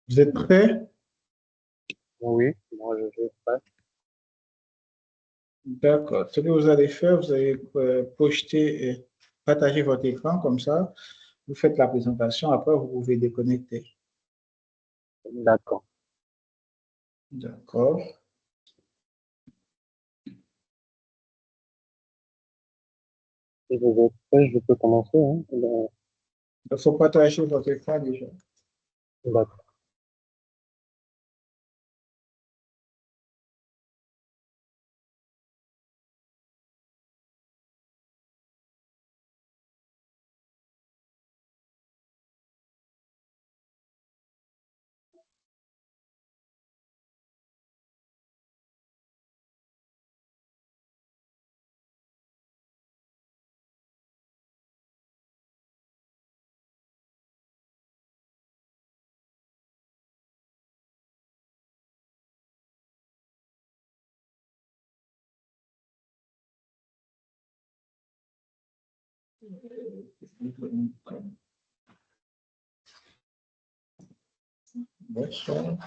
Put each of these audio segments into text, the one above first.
Vous êtes prêts? Oui, moi je vais pas. D'accord. Ce que vous allez faire, vous allez projeter, partager votre écran comme ça. Vous faites la présentation, après vous pouvez déconnecter. D'accord. D'accord. Si vous êtes prêts, je peux commencer, hein? Il faut partager votre écran déjà. D'accord. Bonsoir.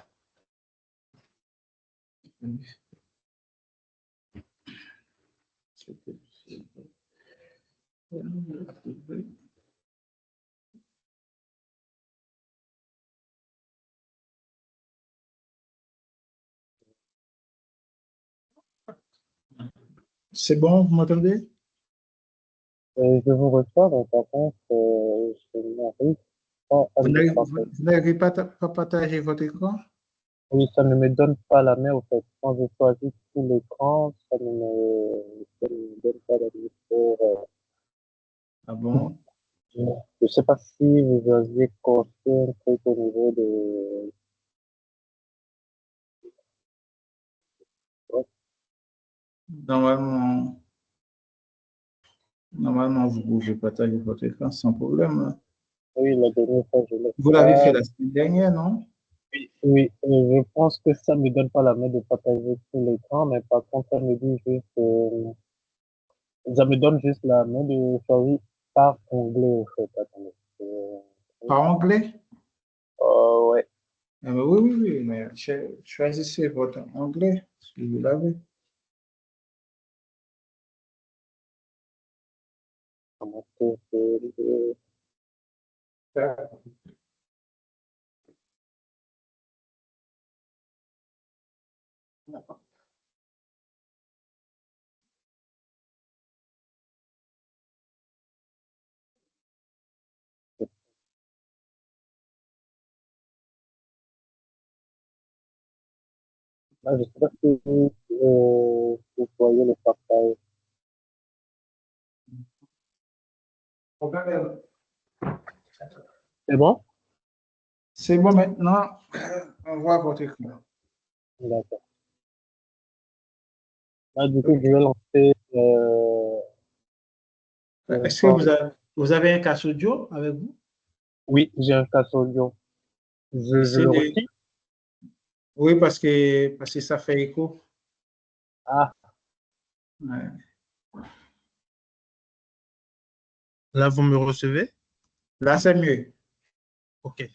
C'est bon, vous m'entendez? Je vous reçois, donc par contre, je n'arrive pas à le partager. Vous n'arrivez pas à partager votre écran? Oui, ça ne me donne pas la main, au fait. Quand je choisis tout l'écran, ça ne me donne pas la main pour, Ah bon? je ne sais pas si vous aviez coché un truc au niveau de... Ouais. Normalement, normalement, vous pouvez partager votre écran sans problème. Oui, la dernière fois, je l'ai Vous l'avez fait pas. la semaine dernière, non? Oui, oui, je pense que ça me donne pas la main de partager tout l'écran, mais par contre, ça me donne juste la main de choisir par onglet, au fait. Attendez. Par anglais? Ouais. Ah, mais oui, oui, oui, mais choisissez votre anglais, si vous l'avez. Comment c'est- je sais pas si vous voyez le partage. C'est bon? C'est bon maintenant, on voit votre écran. D'accord. Là, du coup, je vais lancer le Est-ce que form. vous avez un casque audio avec vous? Oui, j'ai un casque audio. Je Essayez le de... retire. Oui, parce que ça fait écho. Ah, Ouais. Là, vous me recevez? Là, c'est mieux. OK.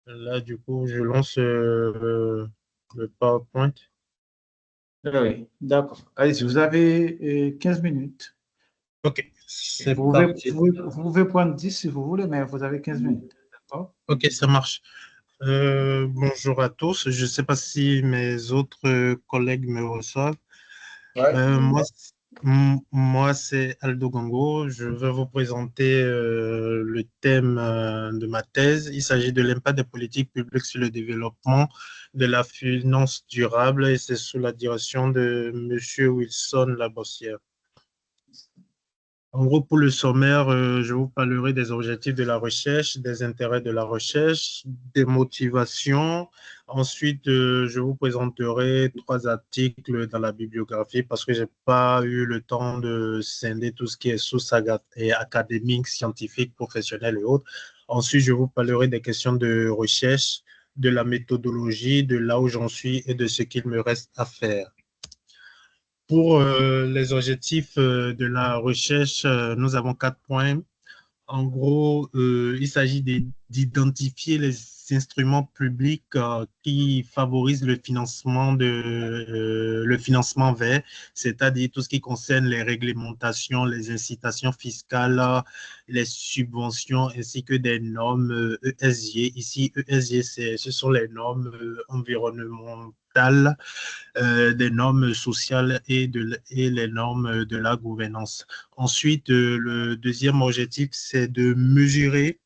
Là, du coup, je lance le PowerPoint. Oui, d'accord. Allez-y, vous avez 15 minutes. OK, c'est Vous pouvez, parti. vous pouvez prendre 10 si vous voulez, mais vous avez 15 minutes. D'accord? OK, ça marche. Bonjour à tous. Je ne sais pas si mes autres collègues me reçoivent. Ouais. Moi, c'est Aldo Gango. Je vais vous présenter le thème de ma thèse. Il s'agit de l'impact des politiques publiques sur le développement de la finance durable et c'est sous la direction de M. Wilson Labossière. En gros, pour le sommaire, je vous parlerai des objectifs de la recherche, des intérêts de la recherche, des motivations. Ensuite, je vous présenterai 3 articles dans la bibliographie parce que j'ai pas eu le temps de scinder tout ce qui est sources et académiques, scientifiques, professionnelles et autres. Ensuite, je vous parlerai des questions de recherche, de la méthodologie, de là où j'en suis et de ce qu'il me reste à faire. Pour les objectifs de la recherche, nous avons 4 points. En gros, il s'agit d'identifier les instruments publics qui favorisent le financement vert, c'est-à-dire tout ce qui concerne les réglementations, les incitations fiscales, les subventions, ainsi que des normes ESG. Ici, ESG, ce sont les normes environnementales, des normes sociales et les normes de la gouvernance. Ensuite, le deuxième objectif, c'est de mesurer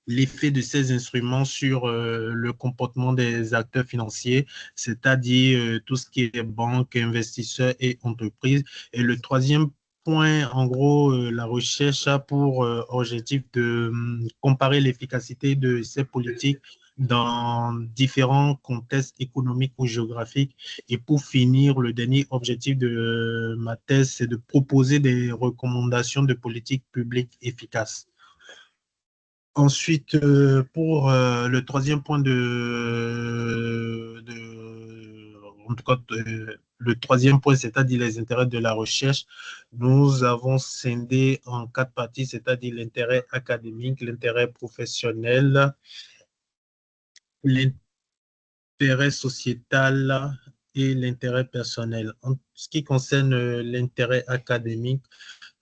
l'effet de ces instruments sur le comportement des acteurs financiers, c'est-à-dire tout ce qui est banques, investisseurs et entreprises. Et le troisième point, en gros, la recherche a pour objectif de comparer l'efficacité de ces politiques dans différents contextes économiques ou géographiques. Et pour finir, le dernier objectif de ma thèse, c'est de proposer des recommandations de politiques publiques efficaces. Ensuite, pour le troisième point en tout cas, le troisième point, c'est-à-dire les intérêts de la recherche, nous avons scindé en 4 parties, c'est-à-dire l'intérêt académique, l'intérêt professionnel, l'intérêt sociétal et l'intérêt personnel. En ce qui concerne l'intérêt académique,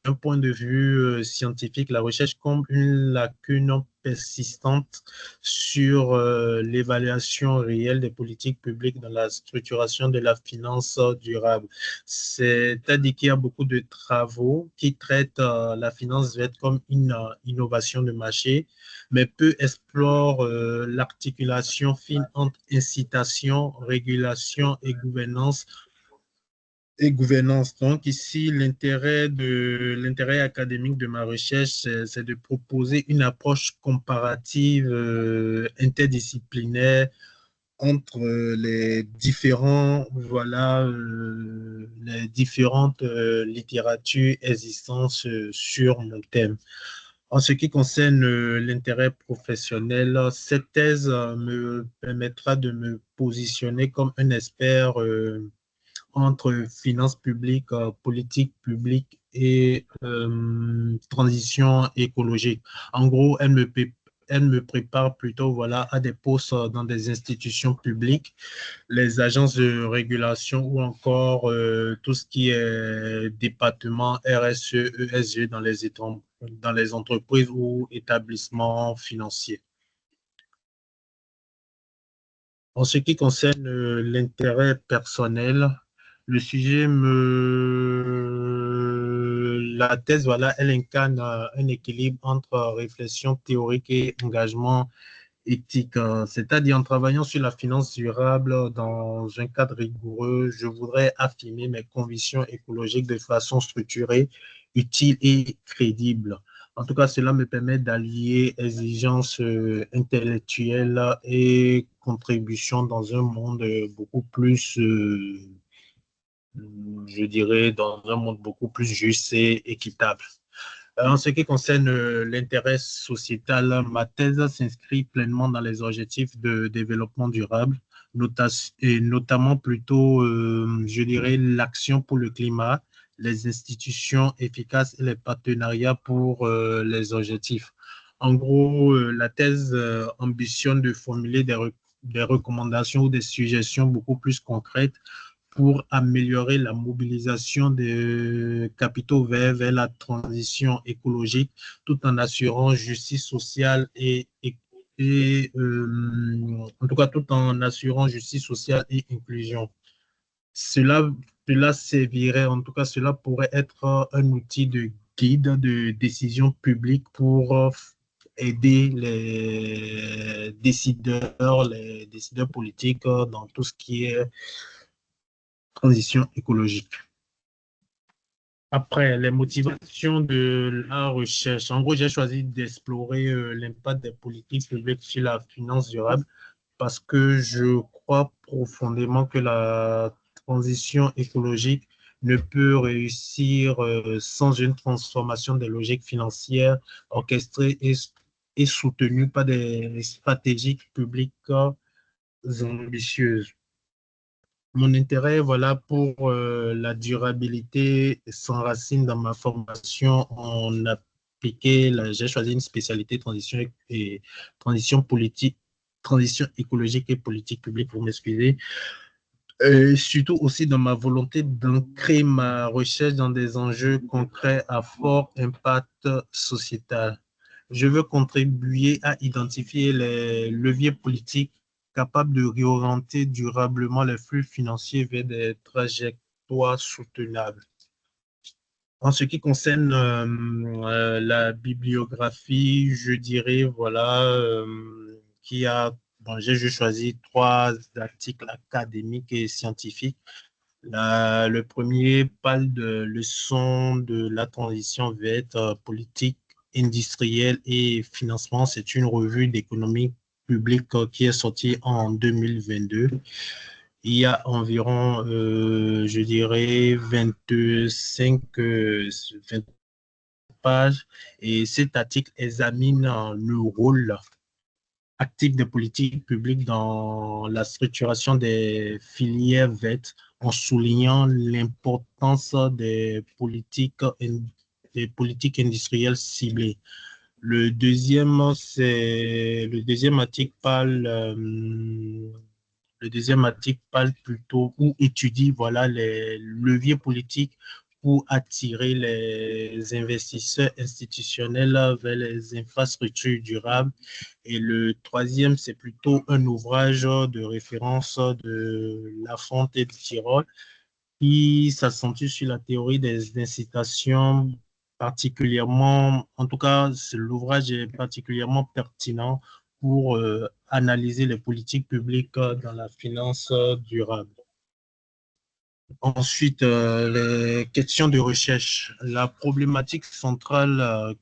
d'un point de vue scientifique, la recherche comble une lacune persistante sur l'évaluation réelle des politiques publiques dans la structuration de la finance durable. C'est-à-dire qu'il y a beaucoup de travaux qui traitent la finance verte comme une innovation de marché, mais peu explorent l'articulation fine entre incitation, régulation et gouvernance. Donc, ici, l'intérêt académique de ma recherche, c'est de proposer une approche comparative interdisciplinaire entre les différentes littératures existantes sur mon thème. En ce qui concerne l'intérêt professionnel, cette thèse me permettra de me positionner comme un expert entre finances publiques, politique publique et transition écologique. En gros, elle me prépare plutôt voilà, à des postes dans des institutions publiques, les agences de régulation ou encore tout ce qui est département RSE, ESG dans les entreprises ou établissements financiers. En ce qui concerne l'intérêt personnel, le sujet la thèse, voilà, elle incarne un équilibre entre réflexion théorique et engagement éthique. C'est-à-dire, en travaillant sur la finance durable dans un cadre rigoureux, je voudrais affirmer mes convictions écologiques de façon structurée, utile et crédible. En tout cas, cela me permet d'allier exigences intellectuelles et contribution dans un monde beaucoup plus je dirais, dans un monde beaucoup plus juste et équitable. En ce qui concerne l'intérêt sociétal, ma thèse s'inscrit pleinement dans les objectifs de développement durable, et notamment plutôt, je dirais, l'action pour le climat, les institutions efficaces et les partenariats pour les objectifs. En gros, la thèse ambitionne de formuler des recommandations ou des suggestions beaucoup plus concrètes pour améliorer la mobilisation des capitaux verts vers la transition écologique, tout en assurant justice sociale en tout cas, tout en assurant justice sociale et inclusion. Cela servirait, en tout cas, cela pourrait être un outil de guide de décision publique pour aider les décideurs politiques dans tout ce qui est transition écologique. Après, les motivations de la recherche. En gros, j'ai choisi d'explorer l'impact des politiques publiques sur la finance durable parce que je crois profondément que la transition écologique ne peut réussir sans une transformation des logiques financières orchestrées et soutenues par des stratégies publiques ambitieuses. Mon intérêt, voilà, pour la durabilité s'enracine dans ma formation en appliqué. J'ai choisi une spécialité transition politique transition écologique et politique publique, vous m'excusez. Surtout aussi dans ma volonté d'ancrer ma recherche dans des enjeux concrets à fort impact sociétal. Je veux contribuer à identifier les leviers politiques capables de réorienter durablement les flux financiers vers des trajectoires soutenables. En ce qui concerne la bibliographie, je dirais, voilà, bon, j'ai juste choisi 3 articles académiques et scientifiques. Le premier parle de leçons de la transition verte, politique, industrielle et financement. C'est une revue d'économie publique qui est sortie en 2022. Il y a environ, je dirais, 25 pages et cet article examine le rôle actif des politiques publiques dans la structuration des filières vertes en soulignant l'importance des politiques industrielles ciblées. Le deuxième article parle plutôt ou étudie voilà, les leviers politiques pour attirer les investisseurs institutionnels vers les infrastructures durables. Et le troisième, c'est plutôt un ouvrage de référence de Lafonte et de Tirole qui s'accentue sur la théorie des incitations particulièrement, en tout cas, l'ouvrage est particulièrement pertinent pour analyser les politiques publiques dans la finance durable. Ensuite, les questions de recherche. La problématique centrale en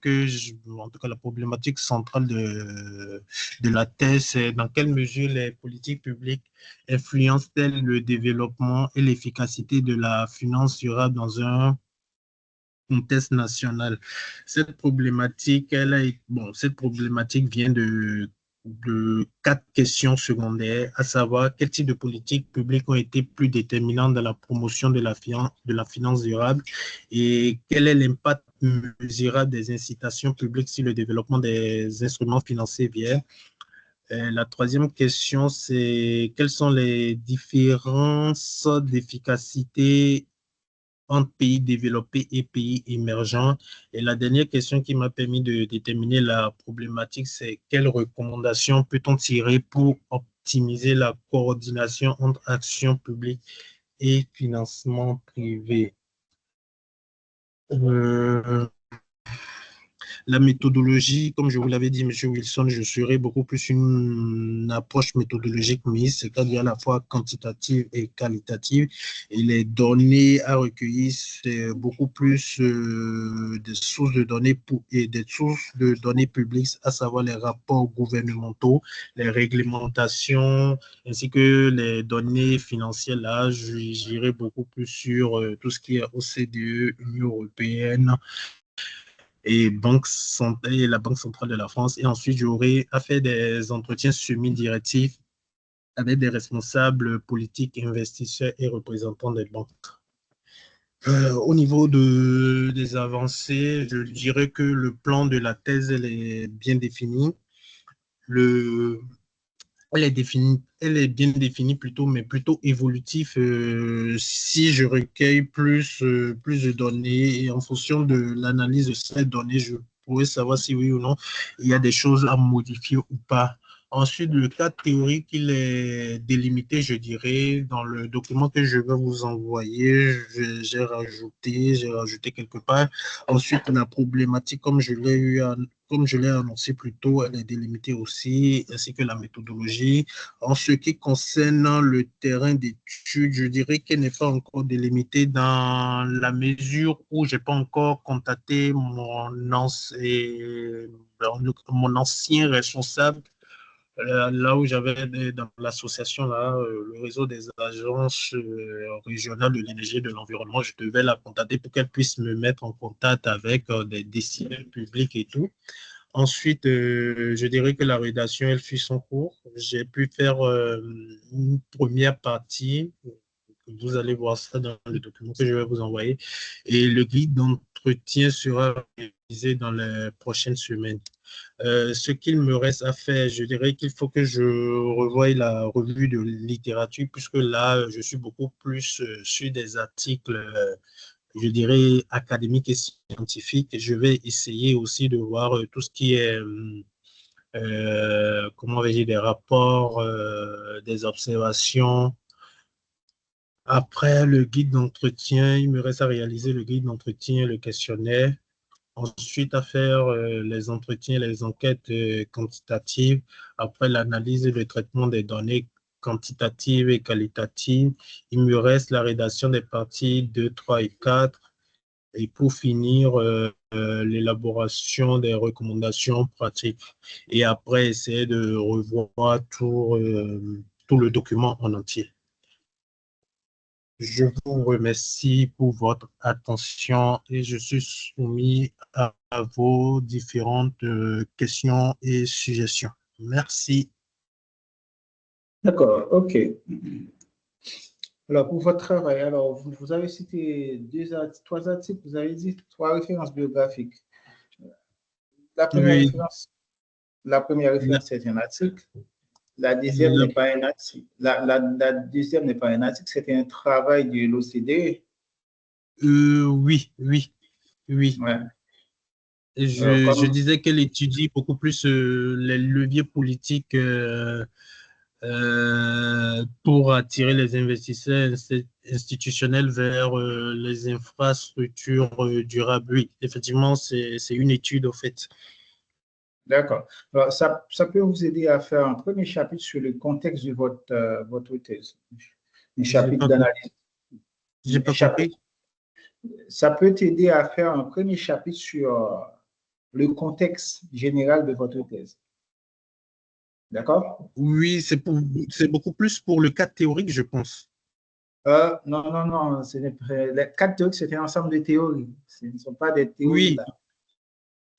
tout cas la problématique centrale de la thèse, c'est dans quelle mesure les politiques publiques influencent-elles le développement et l'efficacité de la finance durable dans un contexte national. Cette problématique, cette problématique vient de 4 questions secondaires, à savoir quel type de politiques publiques ont été plus déterminantes dans la promotion de la finance durable et quel est l'impact mesurable des incitations publiques sur le développement des instruments financiers verts. La troisième question, c'est quelles sont les différences d'efficacité entre pays développés et pays émergents. Et la dernière question qui m'a permis de déterminer la problématique, c'est quelles recommandations peut-on tirer pour optimiser la coordination entre action publique et financement privé. La méthodologie, comme je vous l'avais dit, M. Wilson, je serai beaucoup plus une approche méthodologique mixte, c'est-à-dire à la fois quantitative et qualitative. Et les données à recueillir, c'est beaucoup plus des sources de données et des sources de données publiques, à savoir les rapports gouvernementaux, les réglementations, ainsi que les données financières. Là, j'irai beaucoup plus sur tout ce qui est OCDE, Union européenne, et la Banque centrale de la France. Et ensuite, j'aurai à faire des entretiens semi-directifs avec des responsables politiques, investisseurs et représentants des banques. Au niveau des avancées, je dirais que le plan de la thèse, elle est bien défini. Elle est bien définie plutôt, mais plutôt évolutif. Si je recueille plus de données et en fonction de l'analyse de ces données, je pourrais savoir si oui ou non il y a des choses à modifier ou pas. Ensuite, le cadre théorique, il est délimité, je dirais, dans le document que je vais vous envoyer. J'ai rajouté quelque part. Ensuite, la problématique, comme je l'ai annoncé plus tôt, elle est délimitée aussi, ainsi que la méthodologie. En ce qui concerne le terrain d'étude, je dirais qu'elle n'est pas encore délimitée dans la mesure où je n'ai pas encore contacté mon ancien responsable, là où j'avais dans l'association, le réseau des agences régionales de l'énergie et de l'environnement. Je devais la contacter pour qu'elle puisse me mettre en contact avec des décideurs publics et tout. Ensuite, je dirais que la rédaction, elle suit son cours. J'ai pu faire une première partie Vous allez voir ça dans le document que je vais vous envoyer. Et le guide d'entretien sera réalisé dans les prochaines semaines. Ce qu'il me reste à faire, je dirais qu'il faut que je revoie la revue de littérature, puisque là, je suis beaucoup plus sur des articles, je dirais, académiques et scientifiques. Je vais essayer aussi de voir tout ce qui est, comment vais-je dire, des rapports, des observations. Après le guide d'entretien, il me reste à réaliser le guide d'entretien, le questionnaire. Ensuite, à faire les entretiens, les enquêtes quantitatives. Après l'analyse et le traitement des données quantitatives et qualitatives, il me reste la rédaction des parties 2, 3 et 4. Et pour finir, l'élaboration des recommandations pratiques. Et après, essayer de revoir tout le document en entier. Je vous remercie pour votre attention et je suis soumis à vos différentes questions et suggestions. Merci. D'accord, OK. Alors, pour votre travail, alors, vous avez cité trois articles, vous avez dit trois références biographiques. La première Oui, référence, c'est un article. La deuxième la- n'est pas un article. La deuxième n'est pas un article, c'est un travail de l'OCDE. oui, oui, oui. Ouais. Je disais qu'elle étudie beaucoup plus les leviers politiques pour attirer les investisseurs institutionnels vers les infrastructures durables. Oui, effectivement, c'est une étude, au fait. D'accord. Alors, ça peut vous aider à faire un premier chapitre sur le contexte de votre thèse. Un J'ai chapitre pas, d'analyse. j'ai Un pas chapitre. compris. Ça peut t'aider à faire un premier chapitre sur le contexte général de votre thèse. D'accord? Oui, c'est beaucoup plus pour le cas théorique, je pense. Non, non, non. Les quatre théories, c'est un ensemble de théories. Ce ne sont pas des théories Oui, là.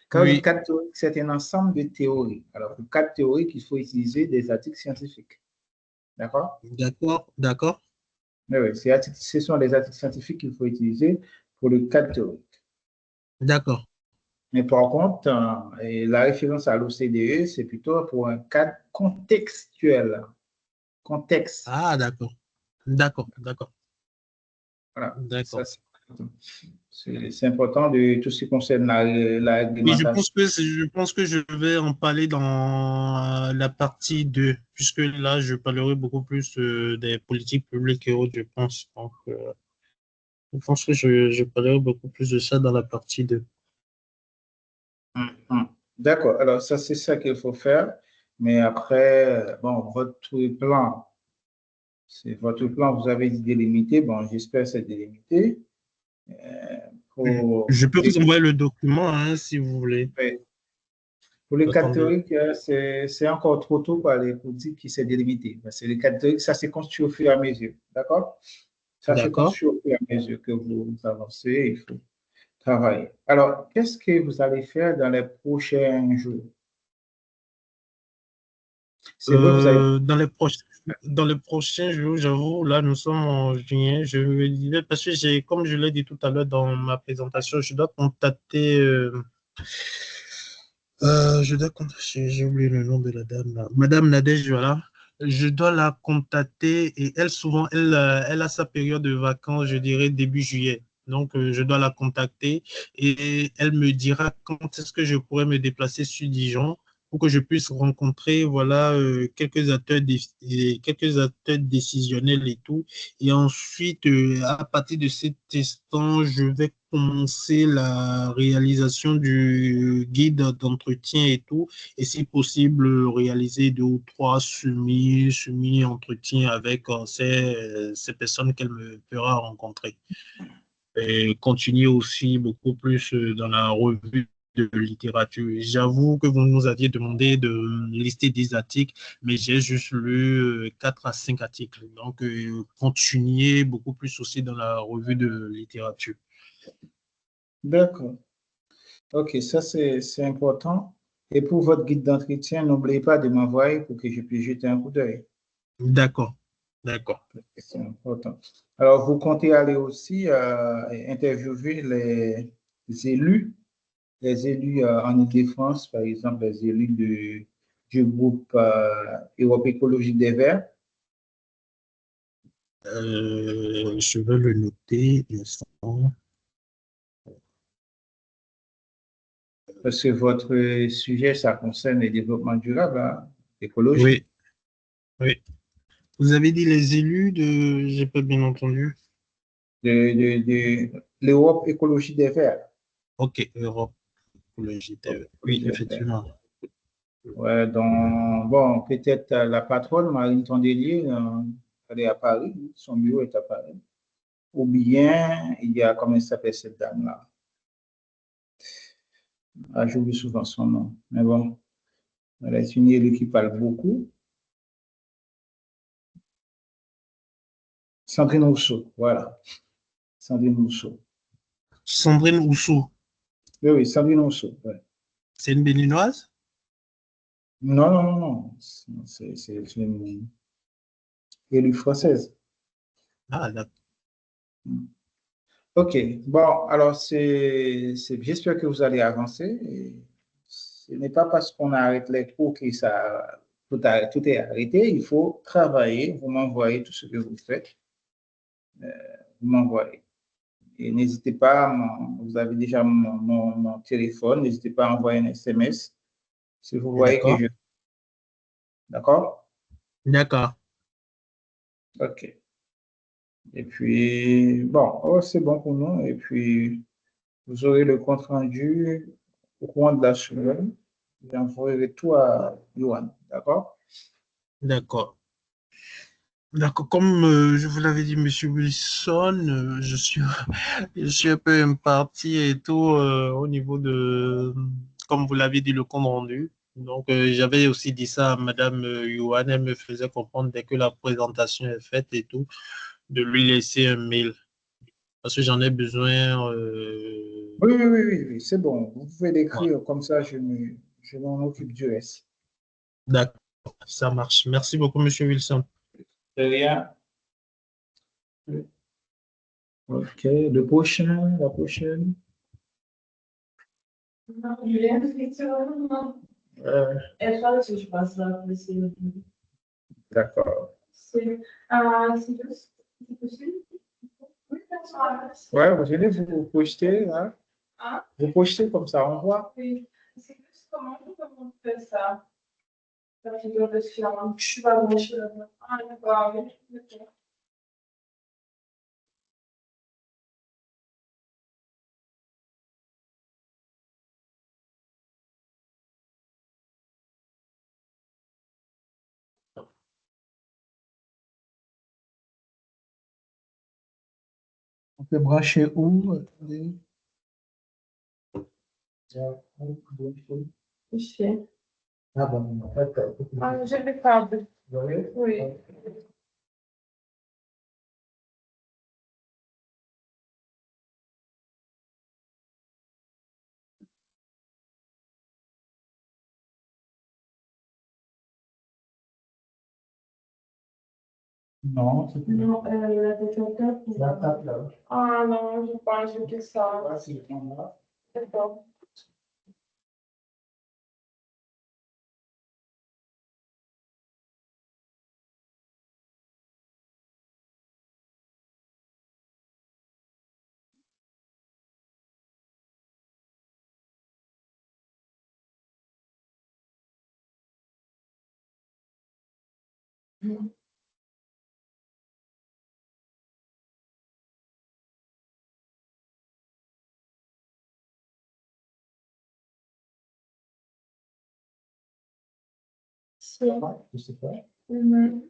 Quand je dis oui, quatre théories, c'est un ensemble de théories. Alors, pour quatre théories, il faut utiliser des articles scientifiques. D'accord? d'accord, d'accord, Oui, oui, ce sont les articles scientifiques qu'il faut utiliser pour le cadre théorique. d'accord. Mais par contre, et la référence à l'OCDE, c'est plutôt pour un cadre contextuel. Contexte. Ah, d'accord, d'accord, d'accord, Voilà. Ça, d'accord. c'est important de tout ce qui concerne la Oui, réglementation. je pense que je vais en parler dans la partie 2, puisque là, je parlerai beaucoup plus des politiques publiques et autres, je pense. Donc, je pense que je parlerai beaucoup plus de ça dans la partie 2. Hum. D'accord. Alors, ça, c'est ça qu'il faut faire. Mais après, bon, votre plan, vous avez délimité. Bon, j'espère que c'est délimité. Euh, pour, Je peux vous envoyer le document, hein, si vous voulez. Pour les cas Attendez. théoriques, c'est encore trop tôt pour dire qu'il s'est délimité. Parce que les cas théoriques, ça se construit au fur et à mesure. D'accord? Ça se D'accord. construit au fur et à mesure que vous avancez. Il faut travailler. Alors, qu'est-ce que vous allez faire dans les prochains jours? C'est vrai, vous avez. Dans les prochains jours, j'avoue, là, nous sommes en juillet. Je me disais, parce que comme je l'ai dit tout à l'heure dans ma présentation, je dois contacter, j'ai oublié le nom de la dame, là. Madame Nadège, voilà. Je dois la contacter et elle, souvent, elle a sa période de vacances, je dirais début juillet. Donc, je dois la contacter et elle me dira quand est-ce que je pourrais me déplacer sur Dijon pour que je puisse rencontrer, voilà, quelques acteurs décisionnels et tout. Et ensuite, à partir de cet instant, je vais commencer la réalisation du guide d'entretien et tout, et si possible, réaliser 2 ou 3 semi-entretiens avec ces personnes qu'elle me fera rencontrer. Et continuer aussi beaucoup plus dans la revue de littérature. J'avoue que vous nous aviez demandé de lister des articles, mais j'ai juste lu 4 à 5 articles. Donc, continuer beaucoup plus aussi dans la revue de littérature. D'accord. OK, ça, c'est important. Et pour votre guide d'entretien, n'oubliez pas de m'envoyer pour que je puisse jeter un coup d'œil. D'accord. D'accord. C'est important. Alors, vous comptez aller aussi interviewer les élus en Île-de-France, par exemple, les élus du groupe Europe Écologie des Verts. Je vais le noter. Un instant. Parce que votre sujet, ça concerne le développement durable, hein, l'écologie. Oui, oui. Vous avez dit les élus de... J'ai pas bien entendu. De l'Europe Écologie des Verts. Ok, Europe. Europe Oui, Écologie des Verts. effectivement. Ouais, donc, bon, peut-être la patronne, Marine Tondelier, elle est à Paris, son bureau est à Paris. Ou bien, il y a, comment elle s'appelle cette dame-là? Ah, j'oublie souvent son nom. Mais bon, elle est une élue qui parle beaucoup. Sandrine Rousseau, voilà. Sandrine Rousseau. Sandrine Oussou, Oui, oui, Sandrine Rousseau. Ouais. c'est une béninoise? Non, non, non, non. C'est une élue française. Ah, d'accord. OK. Bon, alors, j'espère que vous allez avancer. Et ce n'est pas parce qu'on arrête les cours que tout est arrêté. Il faut travailler. Vous m'envoyez tout ce que vous faites. Vous m'envoyez. Et n'hésitez pas, vous avez déjà mon téléphone, n'hésitez pas à envoyer un SMS si vous voyez que D'accord. je... D'accord? D'accord. OK. Et puis, bon, oh, c'est bon pour nous. Et puis, vous aurez le compte rendu au courant de la semaine. J'envoierai tout à Yohan. D'accord? D'accord. D'accord. Comme je vous l'avais dit, Monsieur Wilson, je suis un peu imparti et tout au niveau de, comme vous l'avez dit, le compte rendu. Donc, j'avais aussi dit ça à Madame Yuan. Elle me faisait comprendre dès que la présentation est faite et tout, de lui laisser un mail parce que j'en ai besoin. Oui, oui, oui, oui, oui, c'est bon. Vous pouvez Ouais. l'écrire comme ça, je m'en occupe du reste. D'accord. Ça marche. Merci beaucoup, Monsieur Wilson. De rien. OK. Le prochain, la prochaine. Não, Juliana, não. Euh, É só isso que passa lá para esse. d'accord. C'est ah, c'est possible? Oui, personne. Ouais, vous venez vous projeter, là. Ah, Vous projetez comme ça, on voit. oui. C'est juste comment on fait ça? La figure de film. Je suis pas branchée là-bas. Ah, d'accord, oui. D'accord. On peut brancher où? Je sais. Ah bon, d'accord. Ah, j'ai le câble. Oui. Non, c'est plus. Non, la détecteur. La table là. Ah non, je pense que ça. Là, c'est le point là. D'accord. C'est Je sais pas. mhm.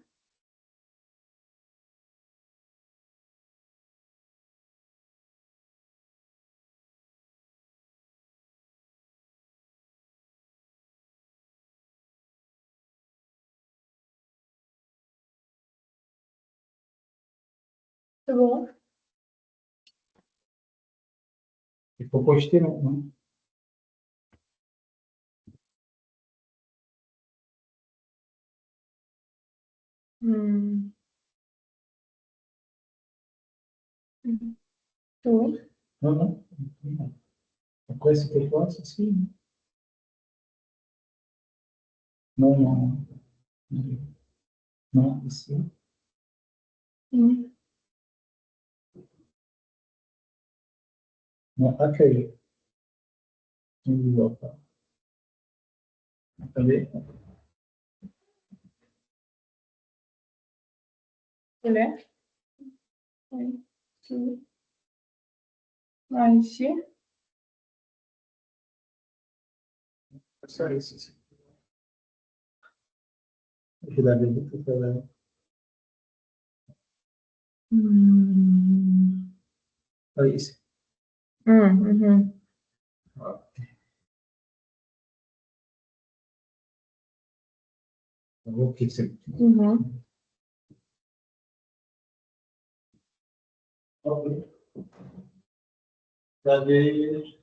C'est bon. Il faut projeter maintenant. Hmm. Tout. Non, non. Après, c'était quoi, ceci? Non, non. Non, ici. Non, accueil. Je ne vois pas. Attendez. Il est. Oui. Tout. Ah, ici. Ça, ici. Je l'avais dit tout à l'heure. Oui, ici. Ok, c'est bon. Ok. Vous avez...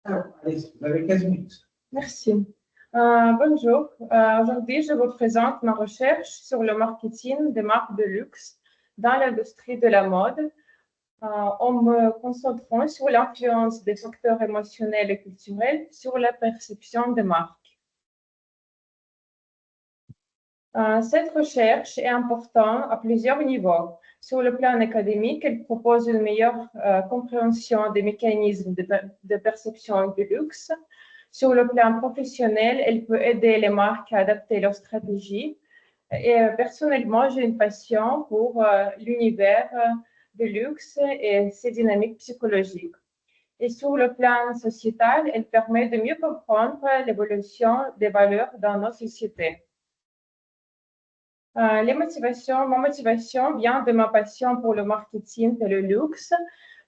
allez, vous avez 15 minutes. Merci. Bonjour. Aujourd'hui, je vous présente ma recherche sur le marketing des marques de luxe dans l'industrie de la mode, en me concentrant sur l'influence des facteurs émotionnels et culturels sur la perception des marques. Cette recherche est importante à plusieurs niveaux. Sur le plan académique, elle propose une meilleure compréhension des mécanismes de perception du luxe. Sur le plan professionnel, elle peut aider les marques à adapter leur stratégie. Et personnellement, j'ai une passion pour l'univers du luxe et ses dynamiques psychologiques. Et sur le plan sociétal, elle permet de mieux comprendre l'évolution des valeurs dans nos sociétés. Ma motivation vient de ma passion pour le marketing et le luxe.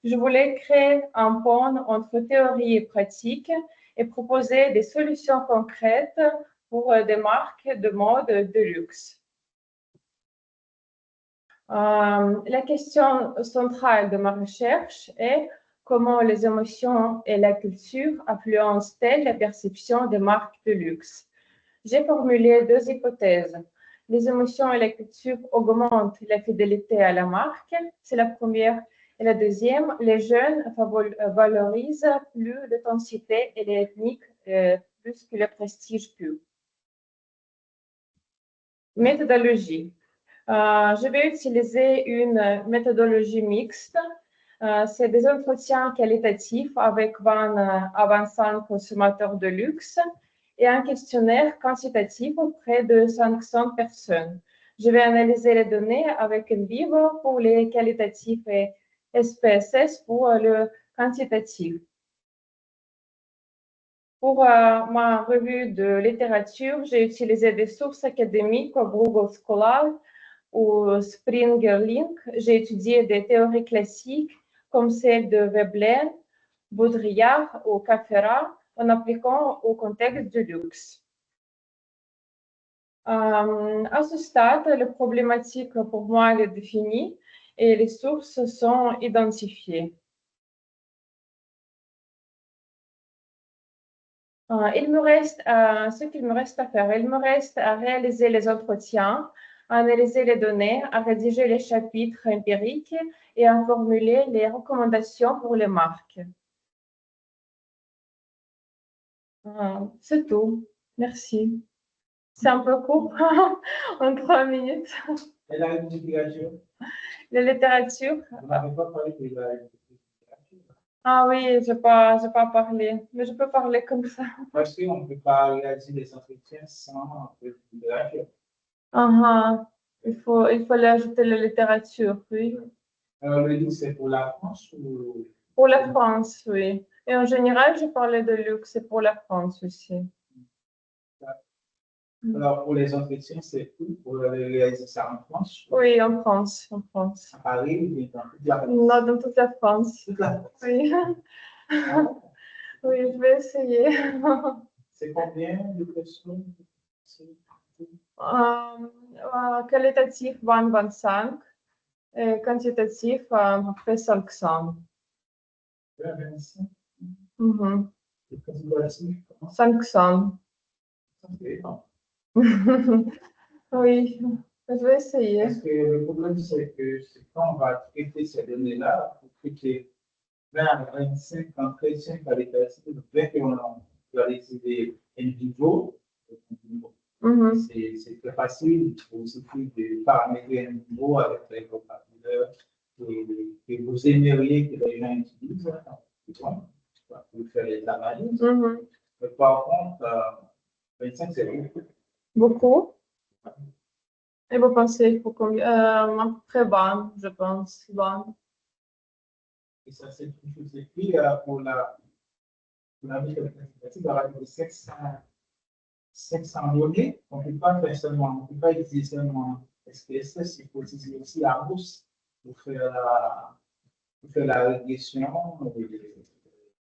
Je voulais créer un pont entre théorie et pratique et proposer des solutions concrètes pour des marques de mode de luxe. La question centrale de ma recherche est comment les émotions et la culture influencent-elles la perception des marques de luxe. J'ai formulé deux hypothèses. Les émotions et la culture augmentent la fidélité à la marque, c'est la première. Et la deuxième, les jeunes valorisent plus l'intensité et l'ethnique plus que le prestige pur. Méthodologie. Je vais utiliser une méthodologie mixte. C'est des entretiens qualitatifs avec 20 à 25 consommateurs de luxe et un questionnaire quantitatif auprès de 500 personnes. Je vais analyser les données avec une vivo pour les qualitatifs et SPSS pour le quantitatif. Pour ma revue de littérature, j'ai utilisé des sources académiques comme Google Scholar ou Springer Link. J'ai étudié des théories classiques comme celles de Veblen, Baudrillard ou Caffera en appliquant au contexte du luxe. À ce stade, la problématique pour moi est définie et les sources sont identifiées. Ce qu'il me reste à faire, il me reste à réaliser les entretiens, à analyser les données, à rédiger les chapitres empiriques et à formuler les recommandations pour les marques. C'est tout. Merci. C'est un peu court, en 3 minutes. Et la littérature? La littérature? Vous n'avez pas parlé de la littérature? Ah oui, je n'ai pas parlé, mais je peux parler comme ça. Parce qu'on ne peut pas réaliser des entretiens sans littérature. Il faut ajouter la littérature, oui. Alors, le livre, c'est pour la France ou... Pour la France, oui. Et en général, je parlais de luxe, c'est pour la France aussi. Alors, pour les entretiens, c'est où? Pour réaliser ça en France? Oui, en France, en France. À Paris ou dans toute la France? Non, dans toute la France. Toute la France. Oui. Oui, je vais essayer. C'est combien de personnes? Qualitatif 20-25 et quantitatif après 500. 25. Et quantitatif? 500. Oui. Je vais essayer. Parce que le problème, c'est que quand on va traiter ces données-là, pour traiter 20 à 25 entretiens qualitatifs, 21 ans, on va décider in vivo. C'est très facile. Il suffit de paramétrer un niveau avec les vocabulaires que vous aimeriez que les gens utilisent. Pour faire les analyses. Mais par contre, 25, c'est beaucoup. Beaucoup. Et vous pensez pour combien? À peu près bon, je pense. Bon. Et ça, c'est une chose. Et puis, pour la vie qualitative, il y aura 500 données. On ne peut pas faire seulement, on ne peut pas utiliser seulement SPSS, il faut utiliser aussi Argus pour faire la régression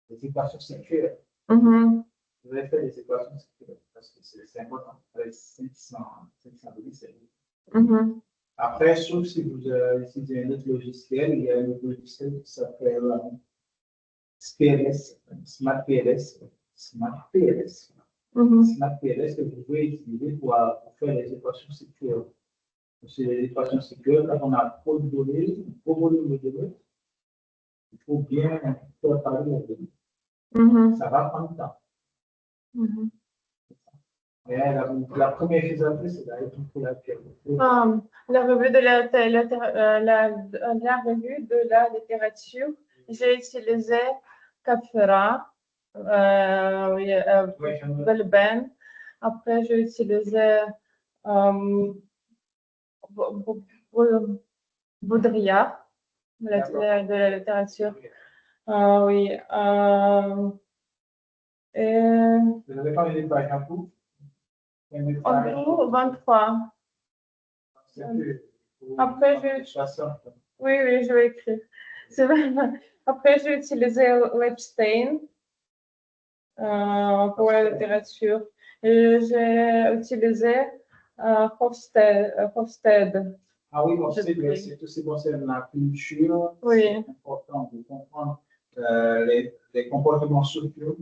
des équations sexuelles. Vous allez faire des équations sexuelles parce que c'est important. Avec 500 données, c'est Après, sauf si vous utilisez un autre logiciel, il y a un autre logiciel qui s'appelle SPLS, Smart PLS, que vous pouvez utiliser pour faire les équations sexuelles. C'est les équations sexuelles, quand on a trop de données, trop volume de données, il faut bien préparer les données. Ça va prendre du temps. Et la première chose à faire, c'est d'aller pour laquelle. La revue de la revue de la littérature, j'ai utilisé Capfera, Belben. Après, j'ai utilisé Baudrillard de la littérature. Oui. Vous n'avez pas les pages en tout? En tout, 23. Après, oui, je vais écrire. Après, j'ai utilisé Epstein pour la littérature. Et j'ai utilisé Hofstede. Ah oui, c'est aussi concerne la culture. Oui. C'est important de comprendre les comportements sociaux.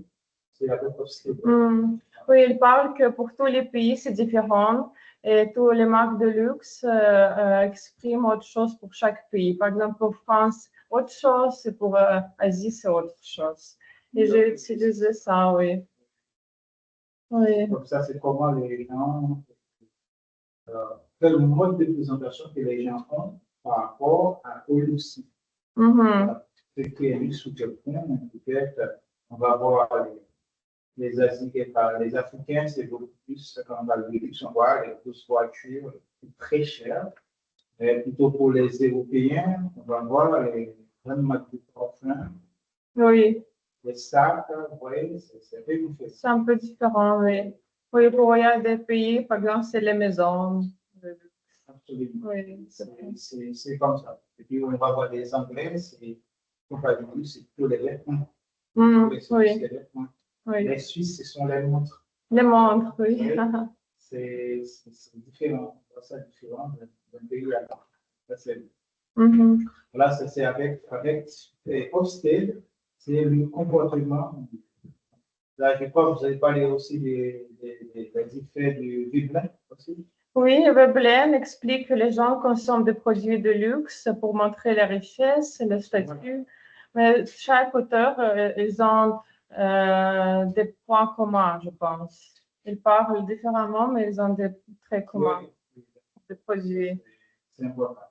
C'est la Hofstede. Oui, il parle que pour tous les pays, c'est différent. Et tous les marques de luxe expriment autre chose pour chaque pays. Par exemple, pour France, autre chose, et pour Asie, c'est autre chose. Et j'ai utilisé ça, oui. Comme ça, c'est comment les gens, quel mode de présentation que les gens ont par rapport à eux aussi. Ce qui est mis sous quelqu'un, peut-être, on va voir les Africains, c'est beaucoup plus, quand on va le luxe, on voit les grosses voitures très chères. Plutôt pour les Européens, on va voir les grandes marques de parfum. Oui. Les sacs, vous voyez, c'est un peu différent. C'est un peu différent, oui. Oui, pour regarder des pays, par exemple, c'est les maisons. Absolument. Oui, c'est comme ça. Et puis, on va voir les Anglais, c'est plutôt les vêtements. Les Suisses, ce sont les montres. Les montres, oui. C'est différent. C'est différent d'un pays à l'autre. Là, c'est avec Hofstede, c'est le comportement. Là, je crois que vous avez parlé aussi des effets du Veblen aussi. Oui, Veblen explique que les gens consomment des produits de luxe pour montrer la richesse, le statut. Mais chaque auteur, ils ont des points communs, je pense. Ils parlent différemment, mais ils ont des traits communs de produits. C'est important.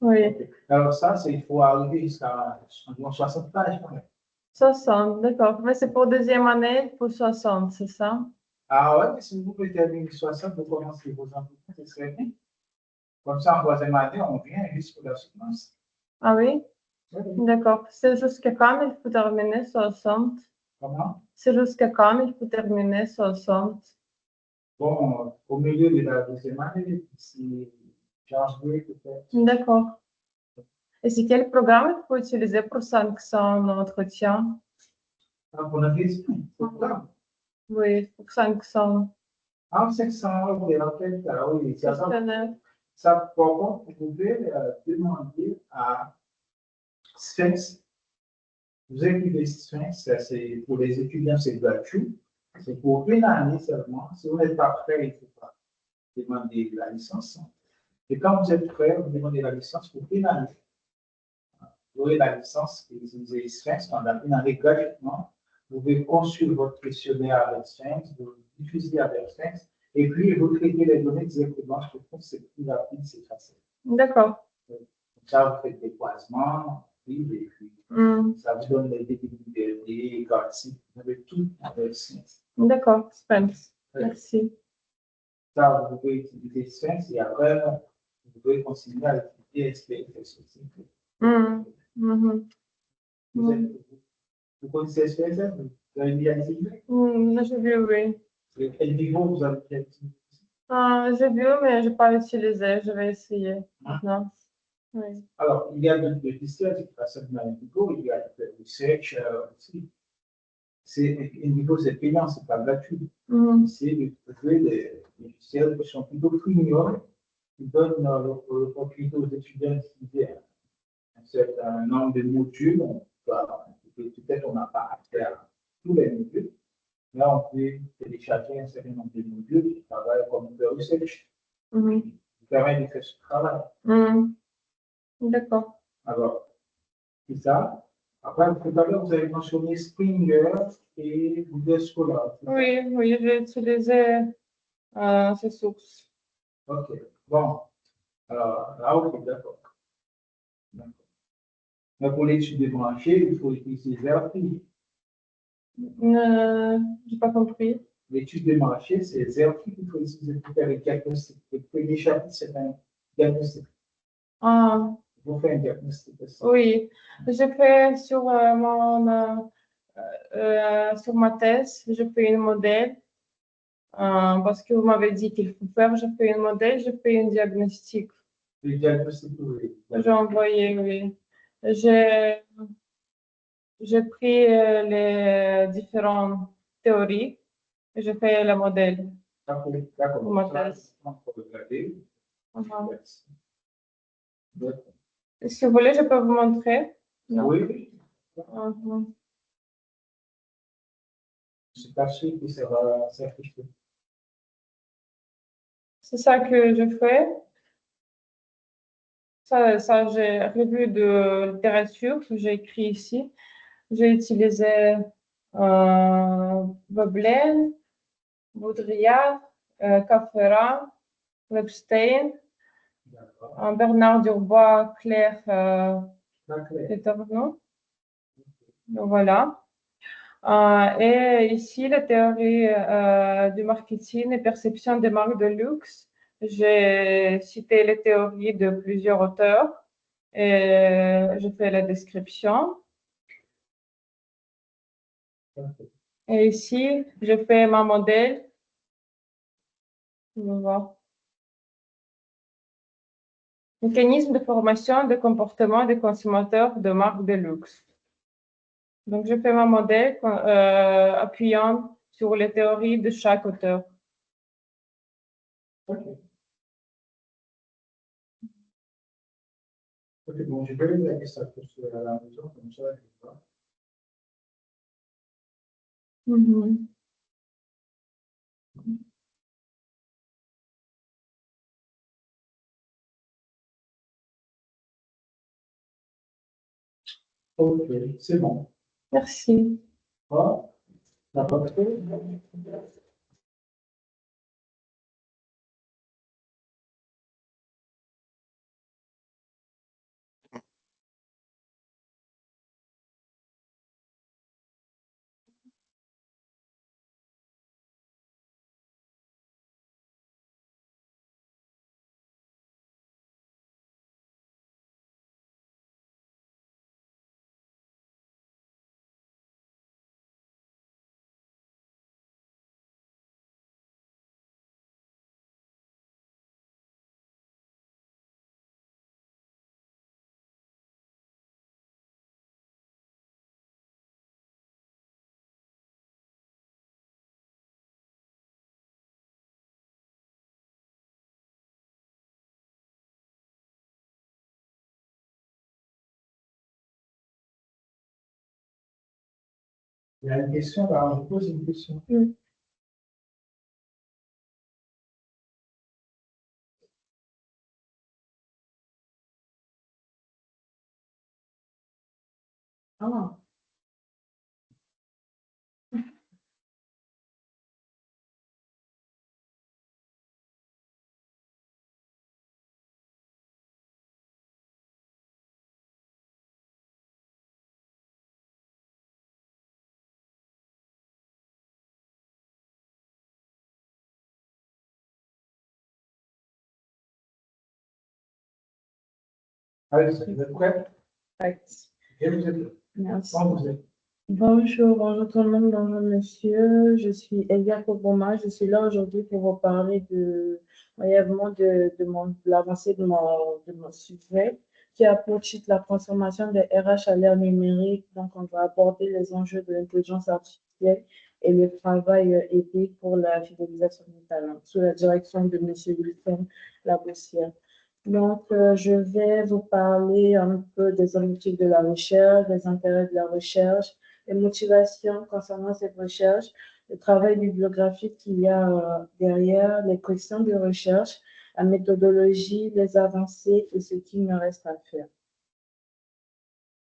Oui. Alors ça, il faut arriver jusqu'à 60 pages. 60, d'accord. Mais c'est pour deuxième année, pour 60, c'est ça? Ah ouais, mais si vous pouvez terminer 60, vous commencez vos entretiens, ce serait bien. Comme ça, en troisième année, on vient jusqu'à la soutenance. Ah oui? D'accord. C'est jusqu'à quand il faut terminer 60? Comment? C'est jusqu'à quand il faut terminer 60? Bon, au milieu de la deuxième année, si janvier peut-être. D'accord. Et c'est quel programme il faut utiliser pour 500 entretiens? Pour la question, c'est ça. Oui, pour 500. Ah, 500, ok, en fait, oui, ça, par contre, vous pouvez demander à Sphinx. Vous écrivez Sphinx, c'est pour les étudiants, c'est gratuit. C'est pour une année seulement. Si vous n'êtes pas prêt, il ne faut pas demander la licence. Et quand vous êtes prêt, vous demandez la licence pour une année. Vous aurez la licence et vous utilisez Sphinx pendant une année gratuitement. Vous pouvez construire votre questionnaire avec Sphinx, vous diffusez avec Sphinx, et puis vous traitez les données directement. Je trouve que c'est plus rapide, c'est facile. D'accord. Comme ça, vous faites des croisements, et puis ça vous donne les débits, les garanties. Vous avez tout avec Sphinx. D'accord, Sphinx. Merci. Ça, vous pouvez utiliser Sphinx et après, vous pouvez continuer à utiliser SPSS aussi. Vous connaissez SPSS? Vous avez déjà utilisé? J'ai vu, oui. Et quel niveau vous avez déjà utilisé? J'ai vu, mais je n'ai pas utilisé. Je vais essayer maintenant. Oui. Alors, il y a deux disciplines qui passent dans le niveau. Il y a le research aussi. Un niveau, c'est payant, c'est pas gratuit. C'est de trouver des logiciels qui sont plutôt premium, qui donnent l'opportunité aux étudiants d'utiliser un certain nombre de modules. Peut-être on n'a pas accès à tous les modules. Là, on peut télécharger un certain nombre de modules qui travaillent comme le research, qui permet de faire ce travail. D'accord. Alors, c'est ça. Après, tout à l'heure, vous avez mentionné Springer et Google Scholar. Oui, oui, j'ai utilisé ces sources. OK. Bon. Alors, là, OK, d'accord. Mais pour l'étude des branchés, il faut utiliser Zerfi. Je n'ai pas compris. L'étude des branchés, c'est Zerfi qu'il faut utiliser pour faire les diagnostics. Le premier chapitre, c'est un diagnostic. Vous faites un diagnostic. Oui, j'ai fait sur ma thèse, je fais un modèle. Parce que vous m'avez dit qu'il faut faire, je fais un modèle, je fais un diagnostic. Le diagnostic, oui. J'ai envoyé, oui. J'ai pris les différentes théories et j'ai fait le modèle. D'accord. Pour ma thèse. On peut regarder. Si vous voulez, je peux vous montrer. Non. Oui. C'est pas sûr que ça va s'afficher. C'est ça que je fais. Ça j'ai revu de littérature que j'ai écrit ici. J'ai utilisé Veblen, Baudrillard, Caffera, Lepstein, Bernard Durbois, Claire Pétorneau. Voilà. Et ici, la théorie du marketing et perception des marques de luxe. J'ai cité les théories de plusieurs auteurs et je fais la description. Et ici, je fais mon modèle. On va voir. Mécanisme de formation de comportement des consommateurs de marques de luxe. Donc, je fais mon modèle appuyant sur les théories de chaque auteur. OK. OK, bon, je vais regarder ça sur la maison, comme ça, je vais voir. OK, c'est bon. Merci. Ah, t'as pas fait? Il y a une question, là, je pose une question. Ah. Allez, vous êtes prêts? Ouais. Merci. Merci. Bonjour, bonjour tout le monde, bonjour monsieur. Je suis Elia Koboma. Je suis là aujourd'hui pour vous parler brièvement de l'avancée de mon sujet qui a pour titre la transformation des RH à l'ère numérique. Donc, on va aborder les enjeux de l'intelligence artificielle et le travail aidé pour la fidélisation des talents sous la direction de monsieur Wilson Labossière. Donc, je vais vous parler un peu des objectifs de la recherche, des intérêts de la recherche, les motivations concernant cette recherche, le travail bibliographique qu'il y a derrière, les questions de recherche, la méthodologie, les avancées et ce qu'il me reste à faire.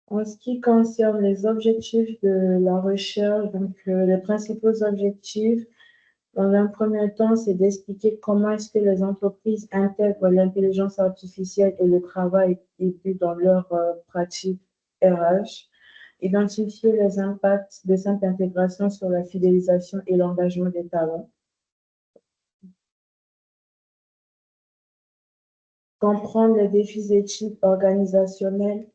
En ce qui concerne les objectifs de la recherche, donc les principaux objectifs, dans un premier temps, c'est d'expliquer comment est-ce que les entreprises intègrent l'intelligence artificielle et le travail aidé dans leur pratique RH, identifier les impacts de cette intégration sur la fidélisation et l'engagement des talents, comprendre les défis éthiques organisationnels,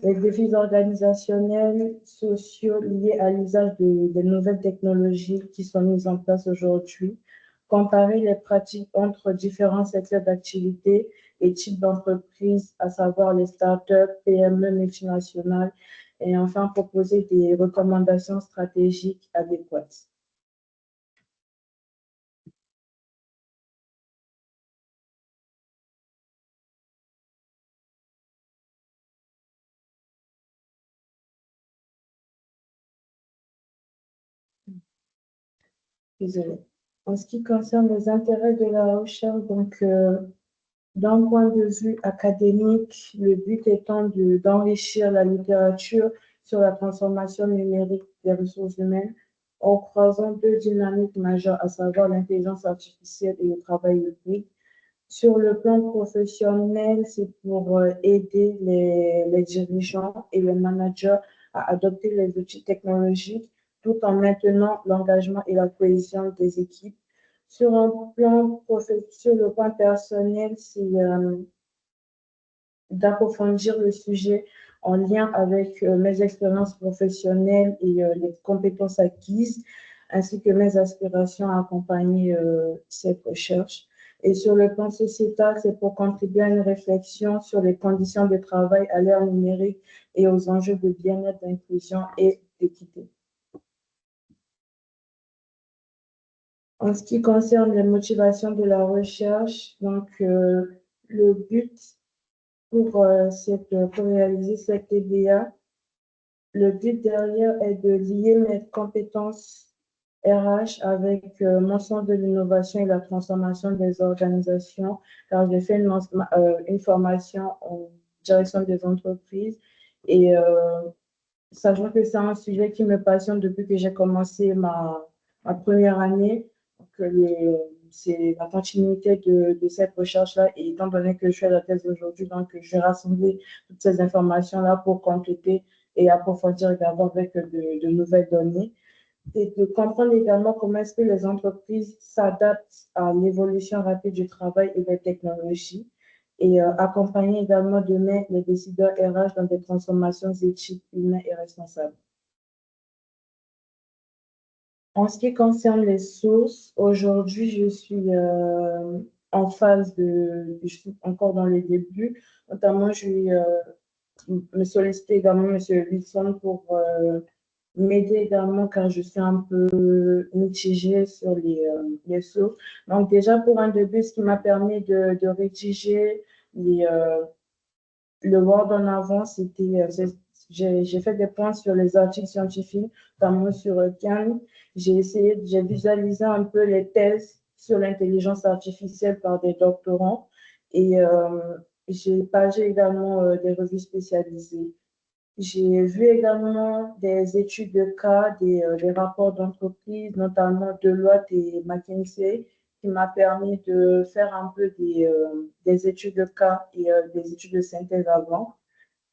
les défis organisationnels, sociaux liés à l'usage de nouvelles technologies qui sont mises en place aujourd'hui, comparer les pratiques entre différents secteurs d'activité et types d'entreprises, à savoir les startups, PME multinationales, et enfin proposer des recommandations stratégiques adéquates. Désolée. En ce qui concerne les intérêts de la recherche, donc, d'un point de vue académique, le but étant d'enrichir la littérature sur la transformation numérique des ressources humaines en croisant deux dynamiques majeures, à savoir l'intelligence artificielle et le travail hybride. Sur le plan professionnel, c'est pour aider les dirigeants et les managers à adopter les outils technologiques tout en maintenant l'engagement et la cohésion des équipes. Sur le plan personnel, c'est d'approfondir le sujet en lien avec mes expériences professionnelles et les compétences acquises, ainsi que mes aspirations à accompagner cette recherche. Et sur le plan sociétal, c'est pour contribuer à une réflexion sur les conditions de travail à l'ère numérique et aux enjeux de bien-être, d'inclusion et d'équité. En ce qui concerne les motivations de la recherche, donc le but pour réaliser cette TBA, le but derrière est de lier mes compétences RH avec mon sens de l'innovation et la transformation des organisations, car j'ai fait une formation en direction des entreprises et sachant que c'est un sujet qui me passionne depuis que j'ai commencé ma première année, c'est la continuité de cette recherche-là, et étant donné que je fais la thèse aujourd'hui, donc je vais rassembler toutes ces informations-là pour compléter et approfondir également avec de nouvelles données, et de comprendre également comment est-ce que les entreprises s'adaptent à l'évolution rapide du travail et des technologies, et accompagner également demain les décideurs RH dans des transformations éthiques, humaines et responsables. En ce qui concerne les sources, aujourd'hui, je suis en phase je suis encore dans les débuts. Notamment, je vais me solliciter également M. Wilson pour m'aider également, car je suis un peu mitigée sur les sources. Donc, déjà, pour un début, ce qui m'a permis de rédiger le Word en avant, c'était, j'ai fait des points sur les articles scientifiques, notamment sur Khan. J'ai visualisé un peu les thèses sur l'intelligence artificielle par des doctorants, et j'ai partagé également des revues spécialisées. J'ai vu également des études de cas, des rapports d'entreprise, notamment Deloitte et McKinsey, qui m'a permis de faire un peu des études de cas et des études de synthèse avant.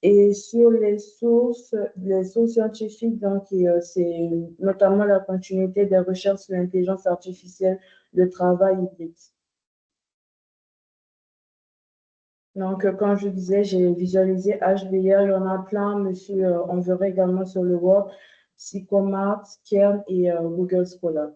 Et sur les sources scientifiques, donc, c'est notamment la continuité des recherches sur l'intelligence artificielle, le travail hybride. Donc, comme je disais, j'ai visualisé HBR, il y en a plein, monsieur, on verra également sur le web, Psychomart, Kern et Google Scholar.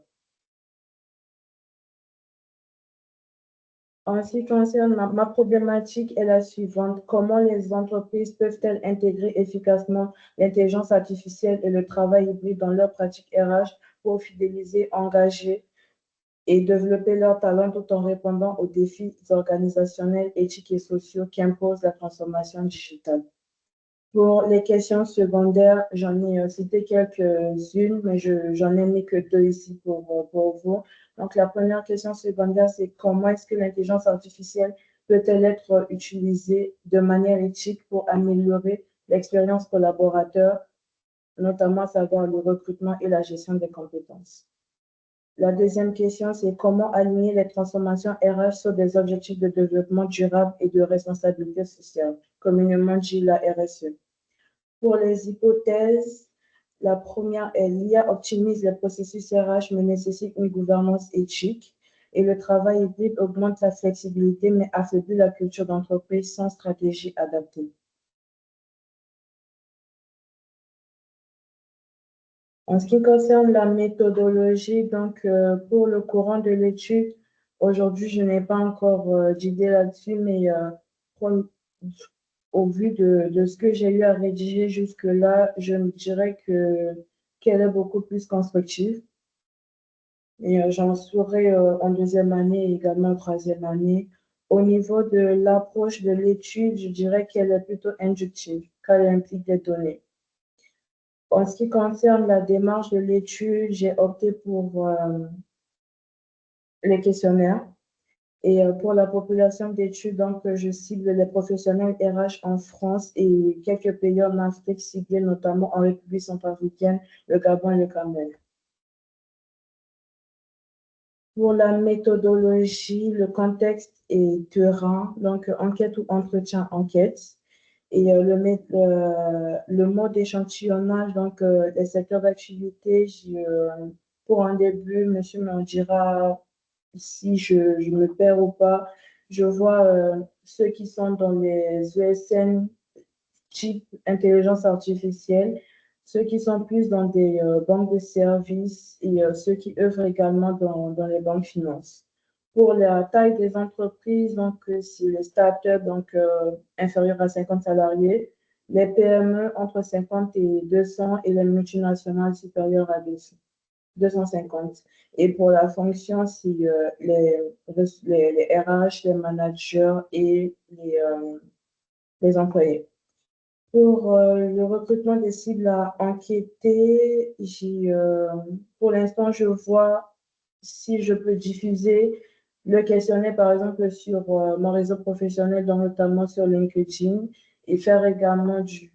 En ce qui concerne ma problématique est la suivante. Comment les entreprises peuvent-elles intégrer efficacement l'intelligence artificielle et le travail hybride dans leurs pratiques RH pour fidéliser, engager et développer leurs talents tout en répondant aux défis organisationnels, éthiques et sociaux qui imposent la transformation digitale? Pour les questions secondaires, j'en ai cité quelques-unes, mais j'en ai mis que deux ici pour vous. Donc, la première question secondaire, c'est comment est-ce que l'intelligence artificielle peut-elle être utilisée de manière éthique pour améliorer l'expérience collaborateur, notamment à savoir le recrutement et la gestion des compétences? La deuxième question, c'est comment aligner les transformations RH sur des objectifs de développement durable et de responsabilité sociale, communément dit la RSE. Pour les hypothèses, la première est l'IA optimise les processus RH mais nécessite une gouvernance éthique et le travail hybride augmente la flexibilité mais affaiblit la culture d'entreprise sans stratégie adaptée. En ce qui concerne la méthodologie, donc pour le courant de l'étude, aujourd'hui, je n'ai pas encore d'idée là-dessus, mais au vu de ce que j'ai eu à rédiger jusque-là, je me dirais qu'elle est beaucoup plus constructive. Et j'en saurai en deuxième année et également en troisième année. Au niveau de l'approche de l'étude, je dirais qu'elle est plutôt inductive, car elle implique des données. En ce qui concerne la démarche de l'étude, j'ai opté pour les questionnaires. Et pour la population d'études, donc, je cible les professionnels RH en France et quelques pays en Afrique ciblés, notamment en République centrafricaine, le Gabon et le Cameroun. Pour la méthodologie, le contexte est terrain, donc enquête ou entretien enquête. Et le mode d'échantillonnage, donc les secteurs d'activité, pour un début, monsieur me dira si je me perds ou pas. Je vois ceux qui sont dans les ESN type intelligence artificielle, ceux qui sont plus dans des banques de services et ceux qui œuvrent également dans les banques finances. Pour la taille des entreprises, donc c'est les startups donc inférieures à 50 salariés, les PME entre 50 et 200 et les multinationales supérieures à 250. Et pour la fonction, c'est les RH, les managers et les employés. Pour le recrutement des cibles à enquêter, pour l'instant, je vois si je peux diffuser le questionnaire, par exemple, sur mon réseau professionnel, donc notamment sur LinkedIn, et faire également du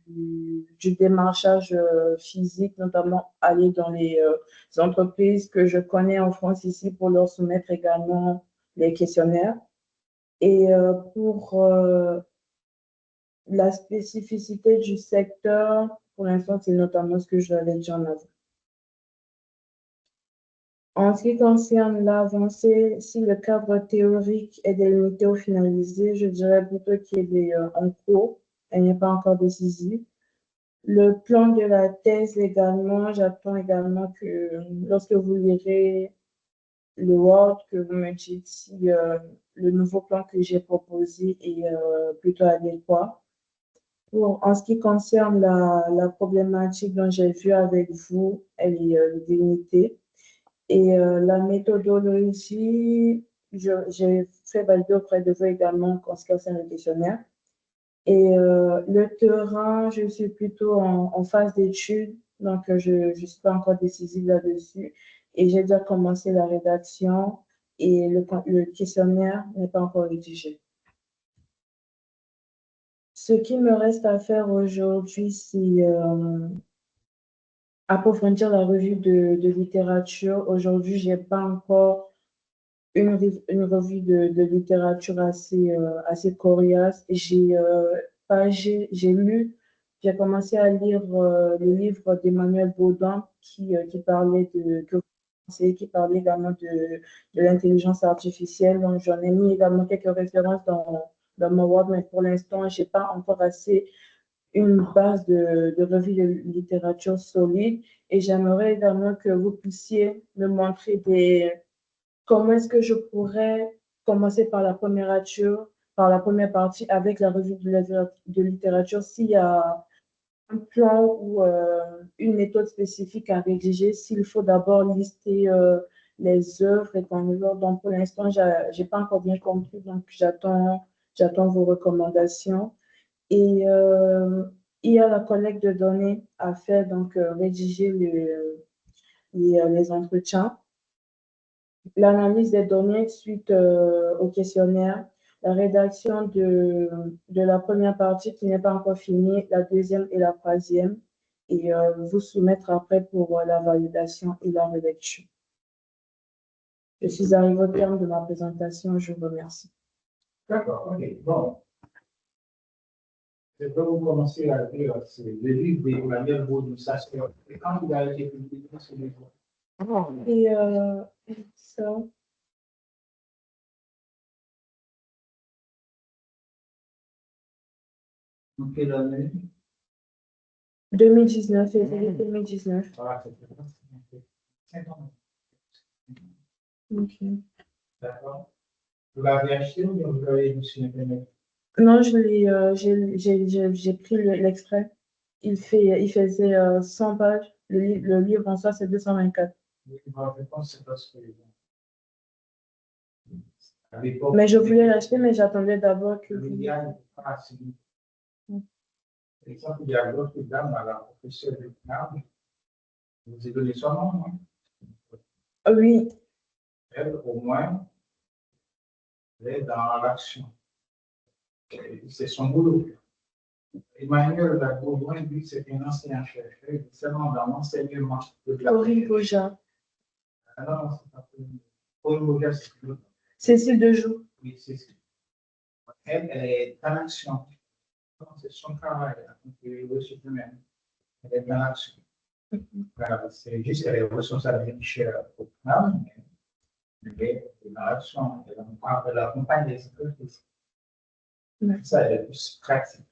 démarchage physique, notamment aller dans les entreprises que je connais en France ici pour leur soumettre également les questionnaires. Et pour la spécificité du secteur, pour l'instant, c'est notamment ce que je l'avais dit en avant. En ce qui concerne l'avancée, si le cadre théorique est délimité ou finalisé, je dirais plutôt qu'il est en cours, elle n'est pas encore décisive. Le plan de la thèse également, j'attends également que lorsque vous lirez le Word, que vous me dites si le nouveau plan que j'ai proposé est plutôt adéquat. En ce qui concerne la problématique dont j'ai vu avec vous, elle est délimitée. Et la méthodologie, j'ai fait valider auprès de vous également en ce qui concerne le questionnaire. Et le terrain, je suis plutôt en phase d'étude, donc je ne suis pas encore décisive là-dessus. Et j'ai déjà commencé la rédaction et le questionnaire n'est pas encore rédigé. Ce qui me reste à faire aujourd'hui, c'est approfondir la revue de littérature. Aujourd'hui, j'ai pas encore une revue de littérature assez coriace. J'ai commencé à lire le livre d'Emmanuel Baudin qui parlait qui parlait également de l'intelligence artificielle. Donc, j'en ai mis également quelques références dans mon Word, mais pour l'instant, j'ai pas encore assez une base de revue de littérature solide. Et j'aimerais également que vous puissiez me montrer comment est-ce que je pourrais commencer par par la première partie avec la revue de littérature, s'il y a un plan ou une méthode spécifique à rédiger, s'il faut d'abord lister les œuvres et dans l'ordre. Donc, pour l'instant, j'ai pas encore bien compris, donc j'attends vos recommandations. Et il y a la collecte de données à faire, donc rédiger les entretiens, l'analyse des données suite au questionnaire, la rédaction de la première partie qui n'est pas encore finie, la deuxième et la troisième, et vous soumettre après pour la validation et la relecture. Je suis arrivée au terme de ma présentation. Je vous remercie. D'accord, ok. Bon. Je peux vous commencer à lire le livre d'Emmanuel Baudin. Et quand il a été publié, ce livre? Et ça, En quelle année? 2019, février 2019. Ah, c'est 5 ans. Ok. D'accord. Vous l'avez acheté ou bien vous l'avez vu sur Internet? Non, j'ai pris l'extrait. Il faisait 100 pages. Le livre en soi, c'est 224. Oui, je pense que c'est parce que à l'époque, Mais je voulais l'acheter, mais j'attendais d'abord que le vous. lien n'est pas assez. Mm. Par exemple, il y a d'autres dames à la professeure de CNAM. Je vous ai donné son nom, non? Oui, Elle, au moins, elle est dans l'action. C'est son boulot. Emmanuel Baudin, lui, c'est un enseignant-chercheur, seulement dans l'enseignement de la Corinne Boja. Ah non, c'est pas Corinne Boja, c'est l'autre. Cécile Dejoux. Oui, c'est ça. Elle est dans l'action. C'est son travail, elle est dans l'action. Voilà, c'est juste qu'elle est responsable d'une chaire au CNAM, mais elle est dans l'action. Elle accompagne les entreprises. Ça, elle est plus pratique.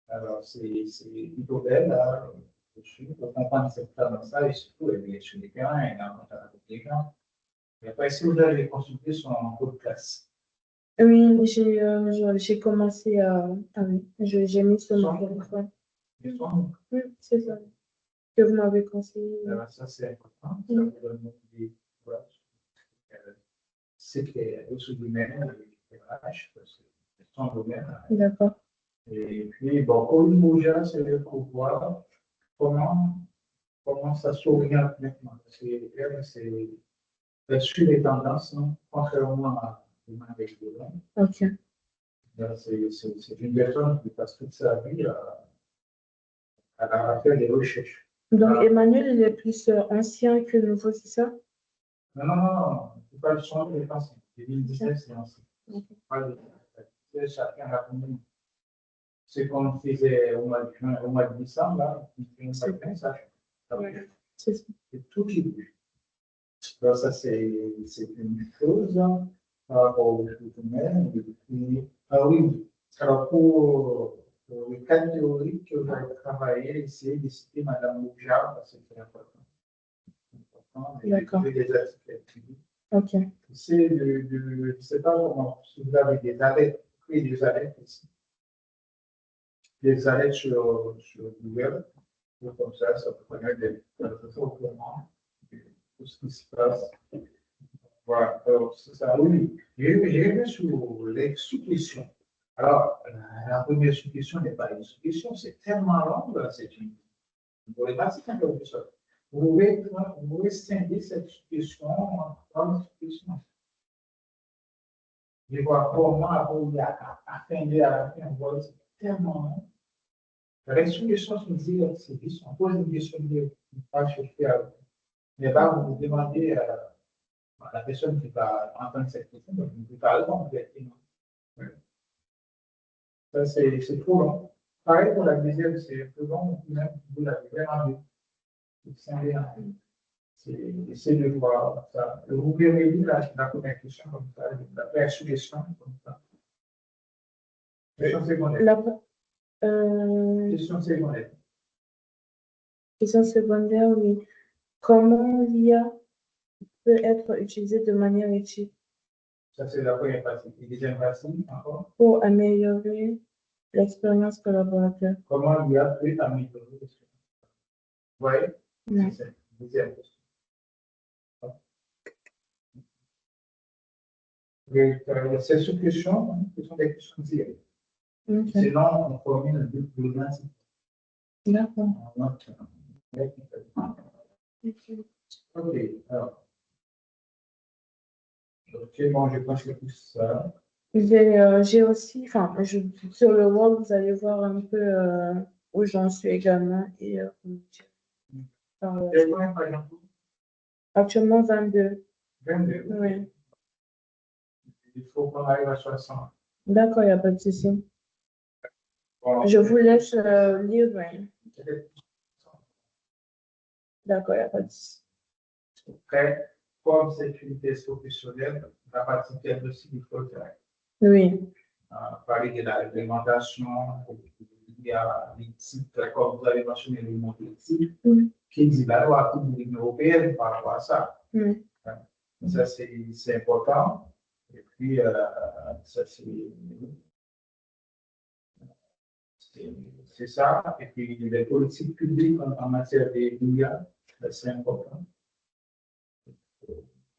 Alors, c'est plutôt belle, là, dessus, pour comprendre cette tendance-là, et surtout, elle est sur le terrain, elle est en contact avec les gens. Et après, si vous allez consulter son podcast. Oui, j'ai commencé à. Ah oui, j'ai mis sur mon téléphone. Oui, c'est ça. Que vous m'avez conseillé. Alors, ça, c'est important. Ça vous donne des courage. C'est que sous domaine, les RH, parce que c'est son domaine. D'accord. Et puis, bon, Corinne Boja, c'est pour voir comment ça s'oriente maintenant. Parce que elle, c'est sur les tendances, non? Contrairement à Emmanuel Baudin. Ok. C'est une personne qui passe toute sa vie à faire des recherches. Donc, Emmanuel, il est plus ancien que nouveau, c'est ça? Non, c'est pas le son de l'ancien. 2019, c'est ancien. Okay. Chacun a connu. Ce qu'on faisait au mois de juin, au mois de décembre, là, on fait un message. C'est tout qui bouge. Alors, ça, c'est une chose par rapport aux humaines. Ah oui, alors pour le cas théorique que vous allez travailler, essayez de citer Madame Boujard, parce que c'est important. D'accord. Des articles. Ok. C'est je ne sais pas comment, si vous avez des alertes, créez des alertes ici. Des alertes sur Google, comme ça vous permet de faire au courant de tout ce qui se passe. Voilà, alors c'est ça, oui. J'ai vu sur les sous-questions. Alors, la première sous-question n'est pas une sous-question, c'est tellement long, là, c'est une. Vous ne pouvez pas citer un peu ça. Vous pouvez scinder cette sous-question en 3 sous-questions. Je vois comment arriver à fin à la fin, on voit c'est tellement. La solution sur le service, on pose une question de pas chercher à. Mais là, vous demandez à la personne qui va entendre cette question, donc vous ne pouvez pas répondre directement. Ouais. Ça, c'est trop long. Pareil pour la deuxième, c'est plus long, même vous l'avez vraiment vu. C'est de voir ça. Vous verrez la première question comme ça, la première suggestion comme ça. Question secondaire. Question secondaire. Question secondaire, oui. Comment l'IA peut être utilisée de manière utile Ça, c'est la première partie. Et deuxième partie, encore. pour améliorer l'expérience collaborateur? Comment l'IA peut améliorer l'expérience? Vous voyez? Non. C'est la deuxième question. Ces sous-questions, ce sont des questions directes. Ok. Sinon, on formule un but problématique. D'accord. Ok, alors. Ok, bon, je pense que tout ça. J'ai aussi, enfin, sur le wall, vous allez voir un peu où j'en suis également. Et, actuellement, 22. 22. Oui. Il faut qu'on arrive à 60. D'accord, il n'y a pas de souci. Bon, Je vous laisse lire. Oui. D'accord, il n'y a pas de souci. Après, comme c'est une thèse professionnelle, la partie diagnostic, il faut faire. Oui. Parler de la réglementation, il y a des types, comme vous avez mentionné, le mot type, qui dit la loi de l'Union européenne par rapport à ça. Oui. Ça, c'est important. Et puis, ça, c'est ça. Et puis, les politiques publiques en matière de l'IA, c'est important.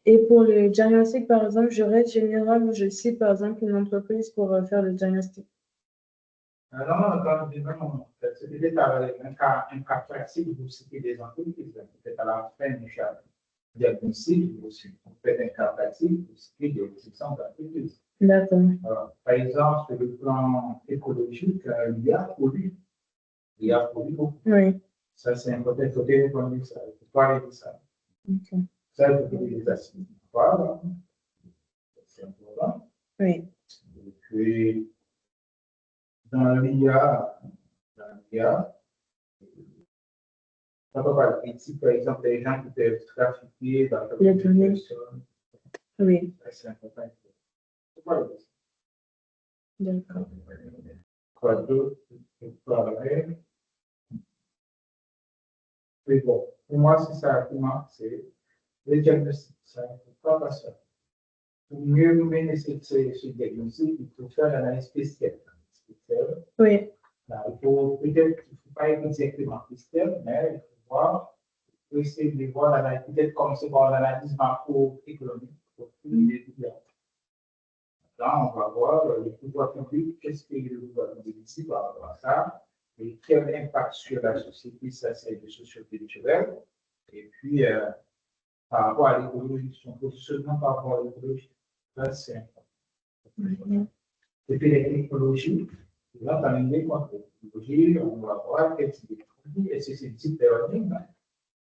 Et pour le diagnostic, par exemple, je reste général ou je cite, par exemple, une entreprise pour faire le diagnostic. Non, non. C'est peut-être un cas pratique, vous citez des entreprises, peut-être à la fin du diagnostic, vous faites un cas pratique, vous citez des exemples d'entreprises. D'accord. Par exemple, sur le plan écologique, il y a produit. Il y a produit beaucoup. Oui. Ça, c'est important, il faut répondre ça, il faut parler de ça. Ok. Ça, il faut que les assises. Voilà. C'est important. Oui. Et puis, dans l'IA, on peut parler ici, par exemple, des gens qui peuvent trafiquer dans les données. Personnes. Oui. C'est important. Voilà. D'accord. Quoi d'autre? Mais bon, pour moi, c'est ça, pour moi, c'est le diagnostic. Ça ne faut pas passer. Pour mieux mener ce diagnostic, il faut faire l'analyse spéciale. Oui. Là, il faut peut-être, il ne faut pas être directement spécial, mais il faut voir, il faut essayer de voir l'analyse, peut-être commencer par l'analyse macroéconomique. Là, on va voir le pouvoir public, qu'est-ce que le pouvoir public dit par rapport à ça, et quel impact sur la société ça c'est de socio-culturel, et puis par rapport à l'écologie, son positionnement par rapport à l'écologie. Ça, c'est important. Et puis les technologies, là, tu as une idée contre les technologies, on va voir quel type de technologie, est-ce que c'est deep learning,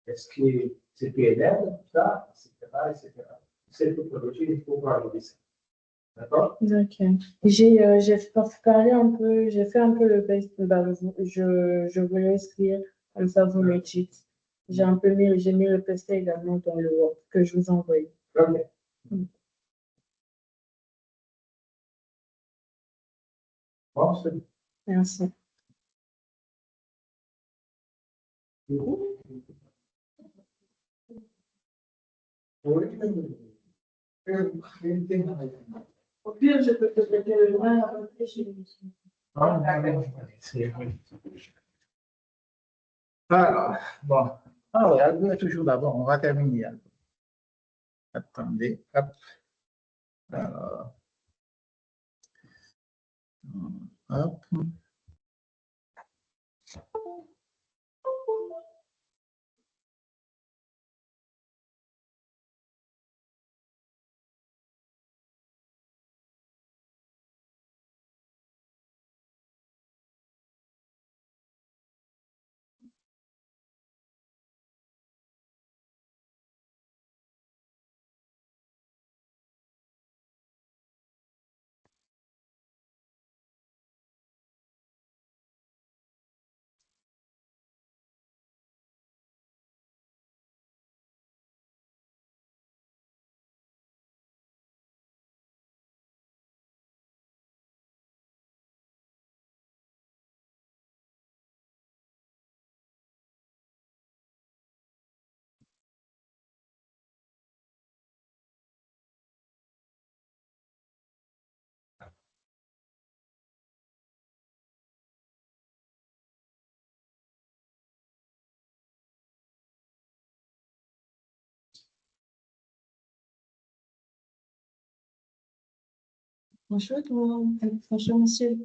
est-ce que c'est PNL, ça, etc. Cette technologie, il faut voir les dessins. D'accord? Ok. J'ai parlé un peu, j'ai fait un peu le test. Bah, je vous laisse lire, comme ça vous me dites. J'ai mis le test également dans le Word que je vous envoie. Ok. Bon, c'est bon. Merci. Au pire, je peux te prêter le loin à côté chez lui. Alors, bon. Ah oui, elle est toujours d'abord, on va terminer. Attendez, hop. Alors, hop. Bonjour tout le monde. Bonjour monsieur.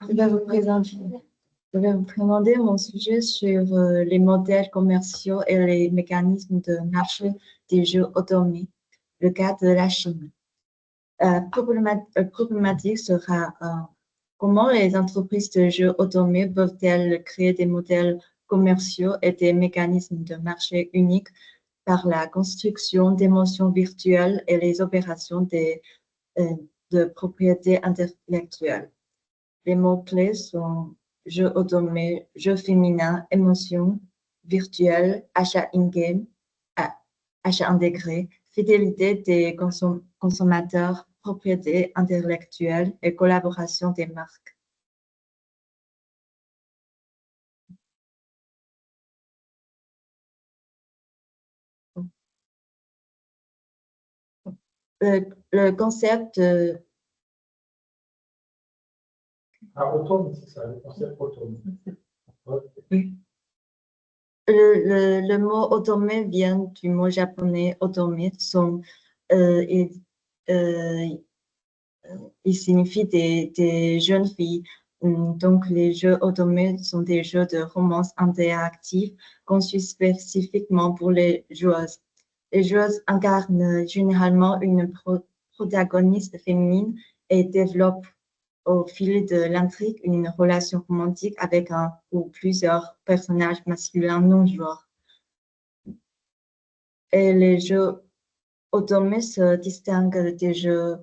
Je vais vous présenter mon sujet sur les modèles commerciaux et les mécanismes de marché des jeux automés, le cas de la Chine. Problématique sera comment les entreprises de jeux automés peuvent-elles créer des modèles commerciaux et des mécanismes de marché uniques par la construction d'émotions virtuelles et les opérations de propriété intellectuelle. Les mots-clés sont jeux automés, jeux féminins, émotions virtuelles, achat in-game, achat intégré, fidélité des consommateurs, propriété intellectuelle et collaboration des marques. Le concept Automne, c'est ça, le concept automne. Le mot automé vient du mot japonais otome. Il signifie des jeunes filles. Donc, les jeux automés sont des jeux de romance interactifs conçus spécifiquement pour les joueuses. Les joueuses incarnent généralement une protagoniste féminine et développent au fil de l'intrigue une relation romantique avec un ou plusieurs personnages masculins non joueurs. Et les jeux automés se distinguent des jeux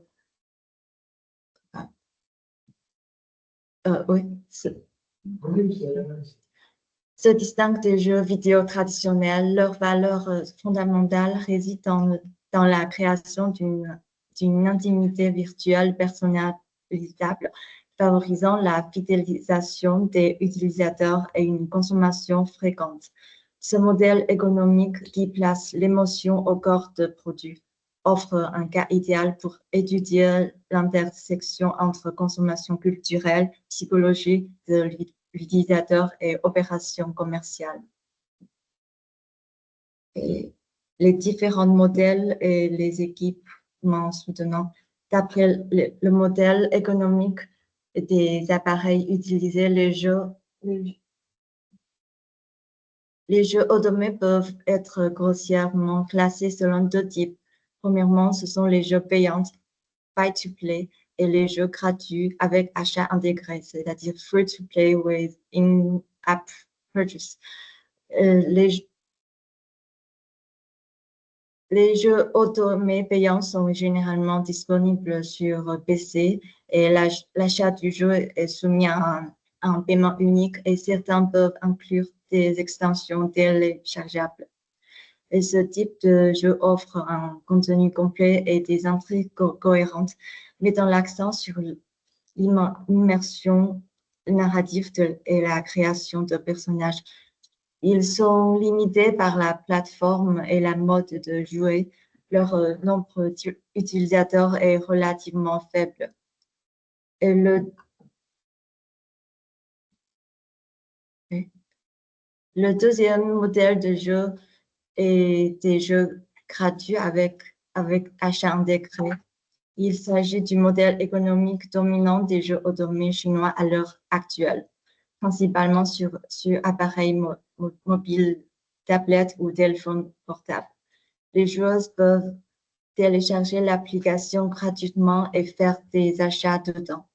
se distinguent des jeux vidéo traditionnels. Leur valeur fondamentale réside dans la création d'une intimité virtuelle personnalisable, favorisant la fidélisation des utilisateurs et une consommation fréquente. Ce modèle économique qui place l'émotion au corps de produit offre un cas idéal pour étudier l'intersection entre consommation culturelle, psychologique de l'utilisateur et opération commerciale. Et les différents modèles et les équipements soutenants. D'après le modèle économique des appareils utilisés, les jeux automés peuvent être grossièrement classés selon deux types. Premièrement, ce sont les jeux payants, buy-to-play, et les jeux gratuits avec achat intégré, c'est-à-dire free-to-play with in-app purchase. Les jeux automés payants sont généralement disponibles sur PC et l'achat du jeu est soumis à un paiement unique et certains peuvent inclure des extensions téléchargeables. Et ce type de jeu offre un contenu complet et des intrigues cohérentes, mettant l'accent sur l'immersion narrative et la création de personnages. Ils sont limités par la plateforme et la mode de jouer. Leur nombre d'utilisateurs est relativement faible. Et le deuxième modèle de jeu est des jeux gratuits avec achat intégré. Il s'agit du modèle économique dominant des jeux automés chinois à l'heure actuelle, principalement sur appareils mobiles, tablettes ou téléphones portables. Les joueuses peuvent télécharger l'application gratuitement et faire des achats dedans.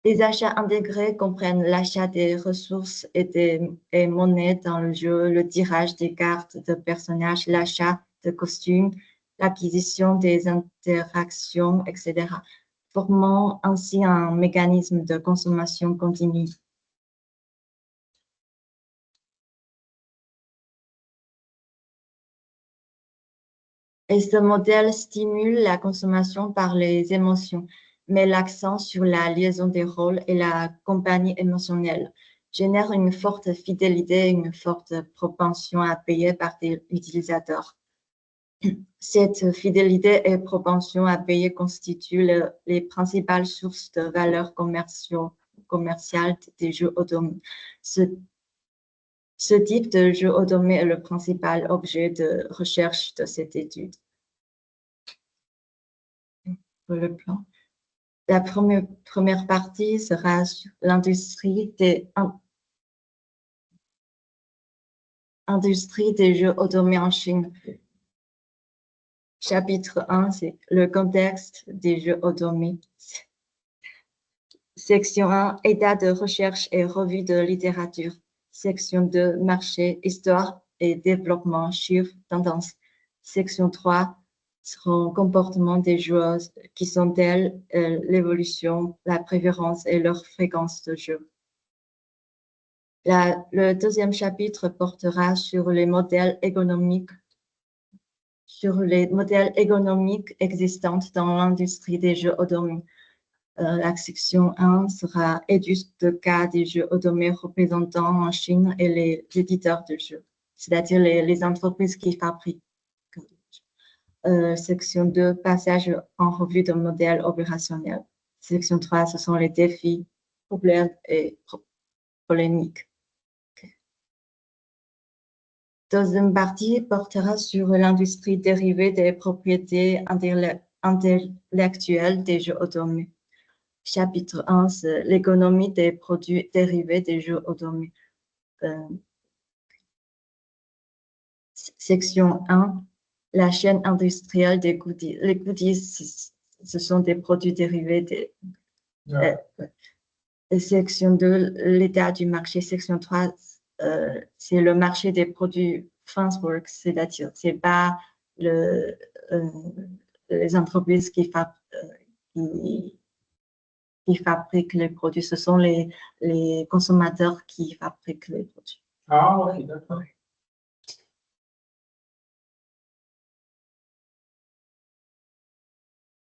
Les achats intégrés comprennent l'achat des ressources et monnaies dans le jeu, le tirage des cartes de personnages, l'achat de costumes, l'acquisition des interactions, etc., formant ainsi un mécanisme de consommation continue. Et ce modèle stimule la consommation par les émotions, met l'accent sur la liaison des rôles et la compagnie émotionnelle, génère une forte fidélité et une forte propension à payer par des utilisateurs. Cette fidélité et propension à payer constituent les principales sources de valeur commerciale des jeux automés. Ce type de jeu automé est le principal objet de recherche de cette étude. le plan. La première partie sera sur l'industrie des jeux automés en Chine. Chapitre 1, c'est le contexte des jeux automés. Section 1, état de recherche et revue de littérature. Section 2, marché, histoire et développement, chiffres, tendances. Section 3, seront comportement des joueuses, qui sont-elles, l'évolution, la préférence et leur fréquence de jeu. Le deuxième chapitre portera sur les modèles économiques existantes dans l'industrie des jeux automés. La section 1 sera étude de cas des jeux automés représentant en Chine et les éditeurs de jeux, c'est-à-dire les entreprises qui fabriquent. Section 2, passage en revue de modèles opérationnels. Section 3, ce sont les défis, problèmes et polémiques. Deuxième partie portera sur l'industrie dérivée des propriétés intellectuelles des jeux automés. Chapitre 1, c'est l'économie des produits dérivés des jeux automés. Section 1, la chaîne industrielle des goodies. Les goodies, ce sont des produits dérivés des... Section 2, l'état du marché. Section 3, c'est le marché des produits Farnsworth, c'est-à-dire c'est pas les entreprises qui fabriquent les produits, ce sont les consommateurs qui fabriquent les produits. Ah, ok, d'accord.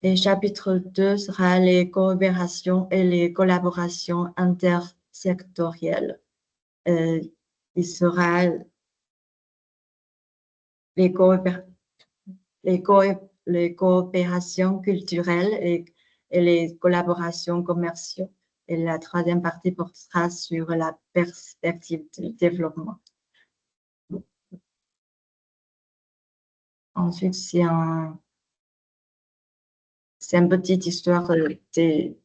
Et chapitre 2 sera les coopérations et les collaborations intersectorielles. Il sera les coopérations culturelles et les collaborations commerciales. Et la troisième partie portera sur la perspective du développement. Ensuite, c'est une petite histoire des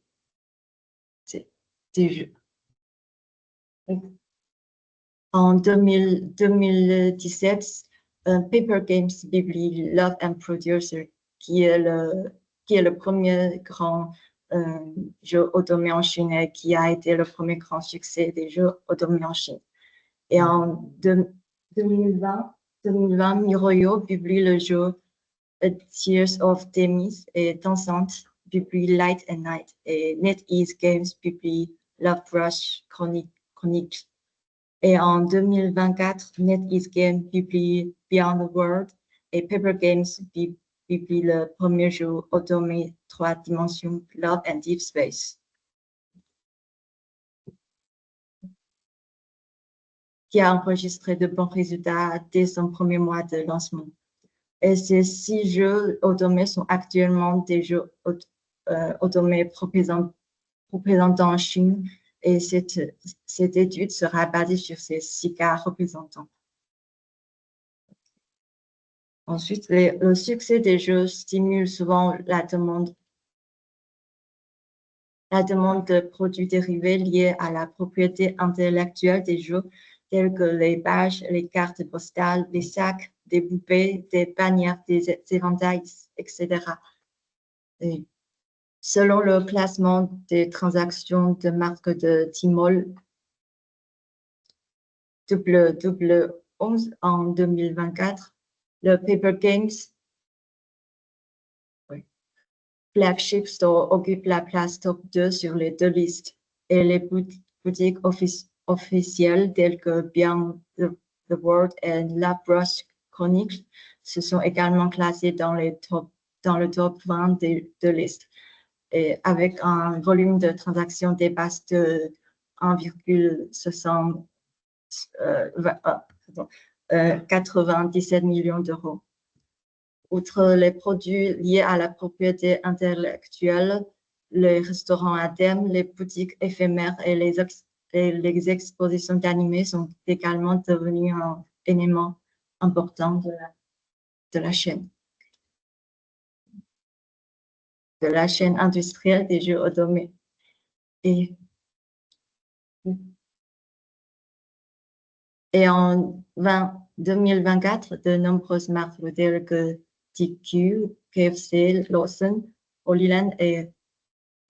jeux. En 2017, Paper Games publie Love and Producer, qui est le premier grand jeu automé en Chine et qui a été le premier grand succès des jeux automés en Chine. Et en 2020, MiHoYo publie le jeu Tears of Demis et Tencent publie Light and Night et NetEase Games publie Love Rush Chronicles. Et en 2024, NetEase Games publie Beyond the World et Paper Games publie le premier jeu automé 3 dimensions Love and Deep Space, qui a enregistré de bons résultats dès son premier mois de lancement. Et ces 6 jeux automés sont actuellement des jeux automés représentant en Chine. Et cette étude sera basée sur ces 6 cas représentants. Ensuite, le succès des jeux stimule souvent la demande de produits dérivés liés à la propriété intellectuelle des jeux, tels que les badges, les cartes postales, les sacs, des poupées, des bannières, des éventails, etc. Et selon le classement des transactions de marque de Tmall, double 11 en 2024, le Paper Games flagship store occupe la place top 2 sur les 2 listes et les boutiques officielles telles que Beyond the World et Love Rush Chronicles se sont également classées dans le top 20 des 2 listes, et avec un volume de transactions dépasse de 97 millions d'euros. Outre les produits liés à la propriété intellectuelle, les restaurants à thème, les boutiques éphémères et les expositions d'animés sont également devenus un élément important de la chaîne. de la chaîne industrielle des jeux automés. Et en 2024, de nombreuses marques telles que TQ, KFC, Lawson, Holyland et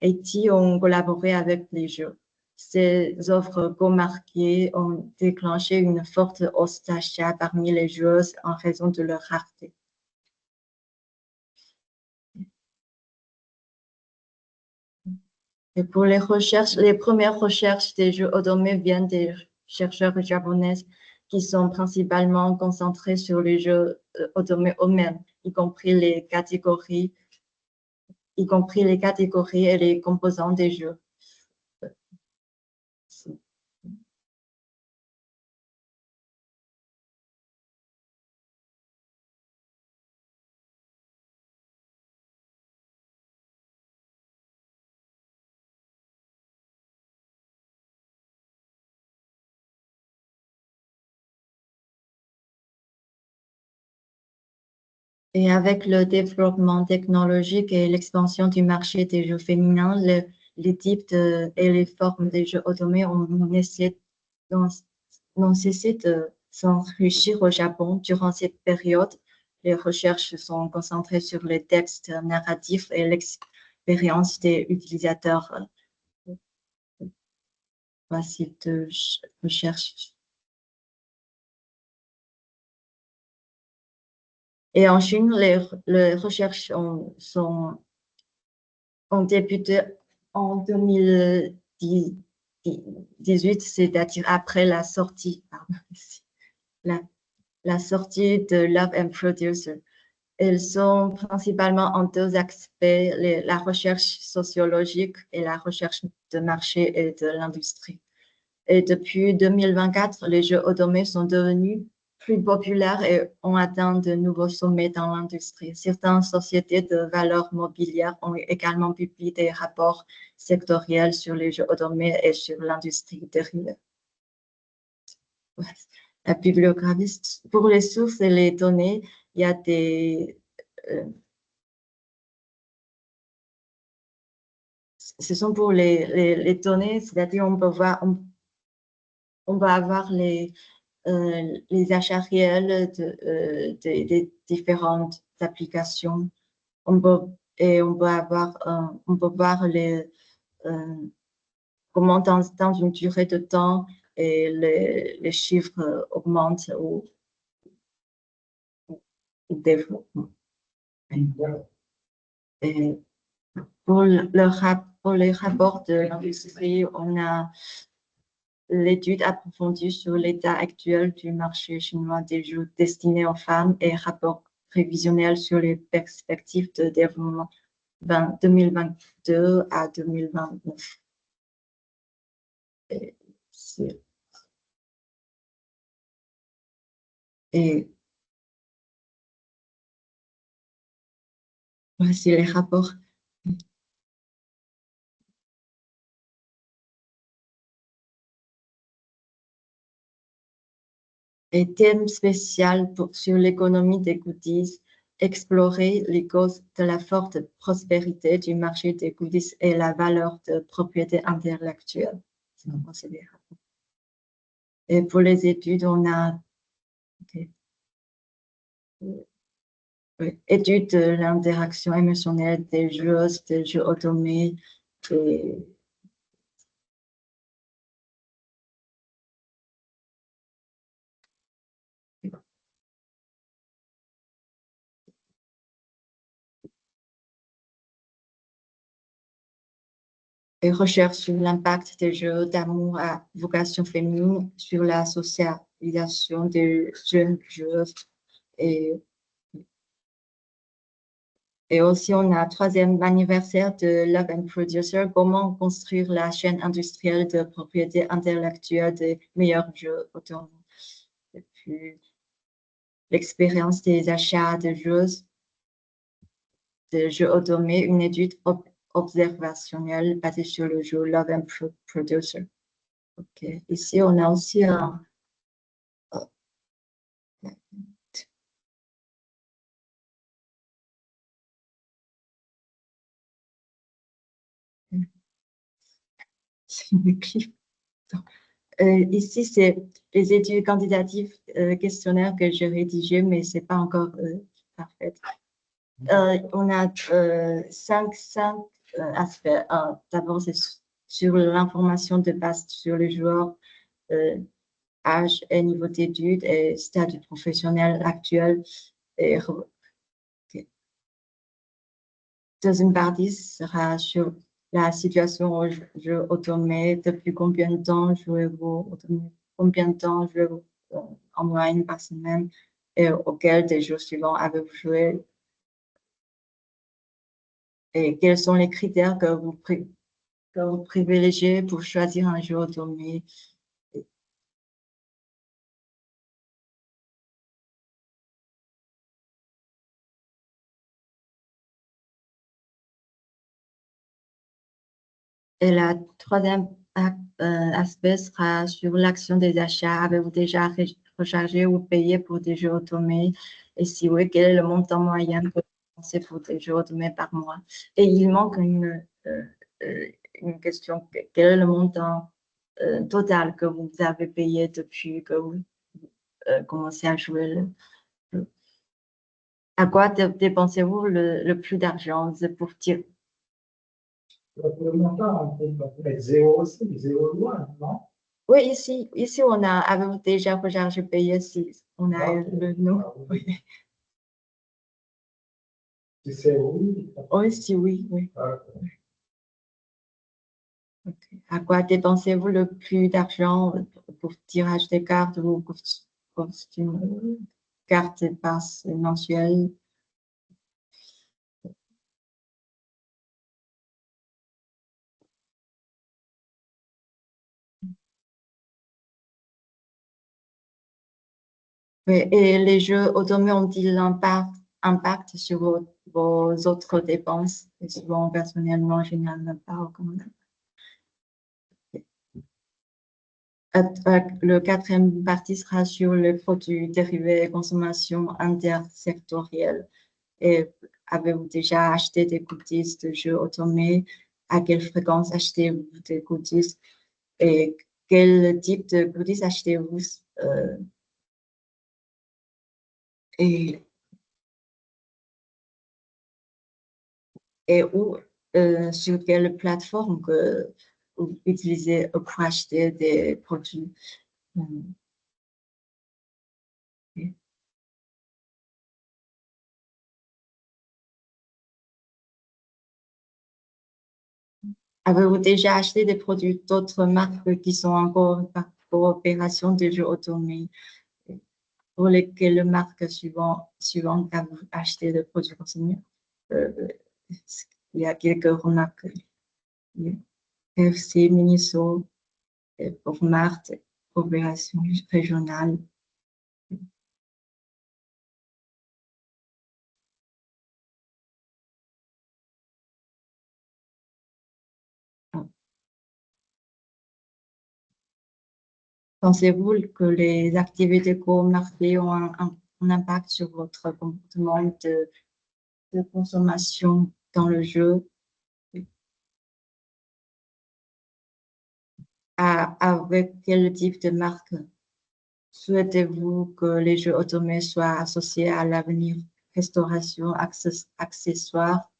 AT ont collaboré avec les jeux. Ces offres co-marquées ont déclenché une forte hausse d'achat parmi les joueuses en raison de leur rareté. Et pour les recherches, les premières recherches des jeux automés viennent des chercheurs japonais qui sont principalement concentrés sur les jeux automés eux-mêmes, y compris les catégories et les composants des jeux. Et avec le développement technologique et l'expansion du marché des jeux féminins, les types et les formes des jeux automés n'ont cessé de s'enrichir au Japon. Durant cette période, les recherches sont concentrées sur les textes narratifs et l'expérience des utilisateurs. Facile de recherche. Et en Chine, les recherches ont débuté en 2018, c'est-à-dire après la sortie, la sortie de Love and Producer. Elles sont principalement en deux aspects, la recherche sociologique et la recherche de marché et de l'industrie. Et depuis 2024, les jeux automés sont devenus plus populaires et ont atteint de nouveaux sommets dans l'industrie. Certaines sociétés de valeurs mobilières ont également publié des rapports sectoriels sur les jeux automés et sur l'industrie dérivée. La bibliographie, pour les sources et les données, il y a des... ce sont pour les données, c'est-à-dire on peut voir, on va avoir les achats réels des différentes applications. On peut voir comment dans une durée de temps et les chiffres augmentent ou développent. Et pour les rapports de l'industrie, on a l'étude approfondie sur l'état actuel du marché chinois des jeux destinés aux femmes et rapport prévisionnel sur les perspectives de développement 2022 à 2029. Et voici les rapports. Et thème spécial sur l'économie des goodies, explorer les causes de la forte prospérité du marché des goodies et la valeur de propriété intellectuelle. Et pour les études, on a étude de l'interaction émotionnelle des joueuses, des jeux automés, et recherche sur l'impact des jeux d'amour à vocation féminine sur la socialisation des jeunes joueuses. Et aussi, on a le 3e anniversaire de Love and Producer, comment construire la chaîne industrielle de propriété intellectuelle des meilleurs jeux autonomes. Et puis, l'expérience des achats de jeux automés, une étude observationnelle basée sur le jeu Love and Producer. Okay. Ici, on a aussi un... c'est une clip. Ici, c'est les études quantitatives questionnaires que j'ai rédigées, mais c'est pas encore parfait. On a cinq aspects. D'abord, c'est sur l'information de base sur le joueur, âge et niveau d'études et statut professionnel actuel. Et, deuxième partie sera sur la situation au jeu automé. Depuis combien de temps jouez-vous automé? Combien de temps jouez-vous en moyenne par semaine? Et auquel des jours suivants avez-vous joué? Et quels sont les critères que vous privilégiez pour choisir un jeu automé? Et la troisième aspect sera sur l'action des achats. Avez-vous déjà rechargé ou payé pour des jeux automés? Et si oui, quel est le montant moyen que vous pensez pour des jeux automés par mois? Et il manque une question. Quel est le montant total que vous avez payé depuis que vous commencez à jouer le jeu? À quoi dépensez-vous le plus d'argent? Pour dire. Le montant, on peut mettre 0 aussi, 0 loin, non? Oui, ici on a, avez-vous déjà rechargé payé si on a le nom? Oui. Si c'est oui. Oui, si oui, oui. Okay. Okay. À quoi dépensez-vous le plus d'argent pour tirage des cartes ou pour une carte de passe mensuelle? Oui, et les jeux automés ont-ils impact sur vos autres dépenses? Et souvent, personnellement, généralement pas. Le quatrième partie sera sur les produits dérivés et consommation intersectorielle. Et avez-vous déjà acheté des goodies de jeux automés? À quelle fréquence achetez-vous des goodies? Et quel type de goodies achetez-vous? Et où, sur quelle plateforme que vous utilisez pour acheter des produits? Avez-vous déjà acheté des produits d'autres marques qui sont encore par coopération de jeux automés? Pour lesquelles marques suivantes avez-vous acheté des produits consommés? Il y a quelques remarques. FC, Miniso, Mart, coopération régionale. Pensez-vous que les activités co-marquées ont un impact sur votre comportement de consommation dans le jeu? Avec quel type de marque souhaitez-vous que les jeux automés soient associés à l'avenir? Restauration, accessoires,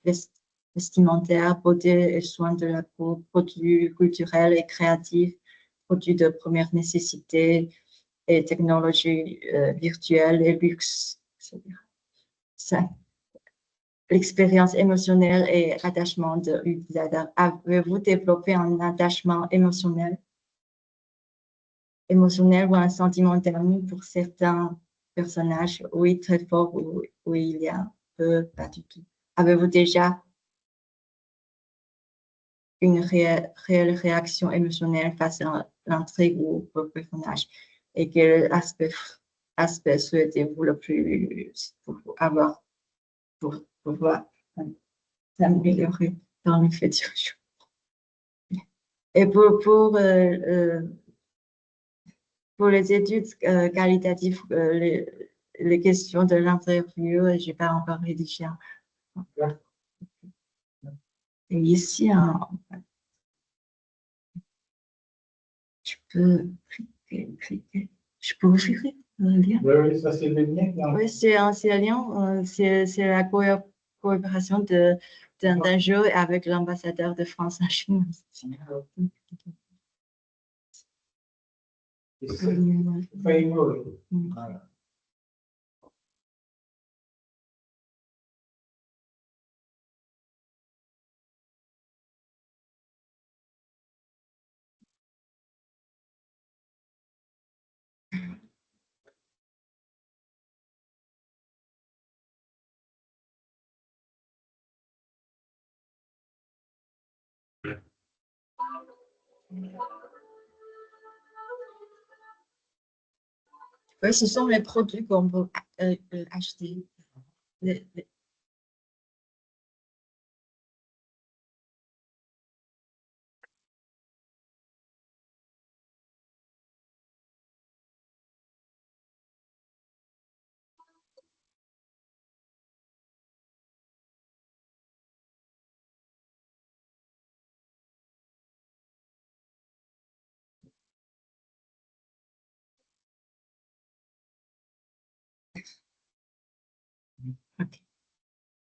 vestimentaires, beauté et soins de la peau, produits culturels et créatifs, produits de première nécessité et technologies virtuelles et luxe. L'expérience émotionnelle et attachement de l'utilisateur. Avez-vous développé un attachement émotionnel ou un sentiment d'amour pour certains personnages? Oui, très fort, oui, il y a peu, pas du tout. Avez-vous déjà une réelle réaction émotionnelle face à l'intrigue ou au personnage? Et quel aspect souhaitez-vous le plus pour avoir, pour pouvoir s'améliorer dans le futur? Et pour les études qualitatives, les questions de l'interview, je n'ai pas encore rédigé. Et ici, Je peux ouvrir le lien? Oui, ça c'est le lien qui est en Oui, c'est un lien, c'est la coopération d'un jeu avec l'ambassadeur de France en Chine. framework. Voilà. Oui, ce sont les produits qu'on peut acheter.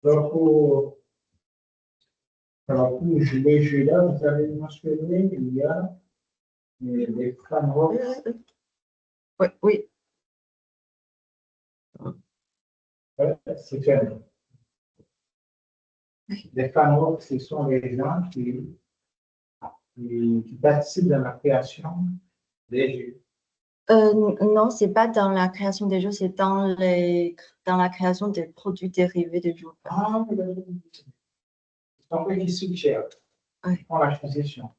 Donc, pour les jeux là, vous avez mentionné qu'il y a les frameworks. Oui, oui. Ouais, c'est clair. Les frameworks, ce sont les gens qui participent dans la création des jeux. Non, c'est pas dans la création des jeux, c'est dans la création des produits dérivés des jeux. Ah, donc, qui suggèrent, Ouais. font l'acquisition.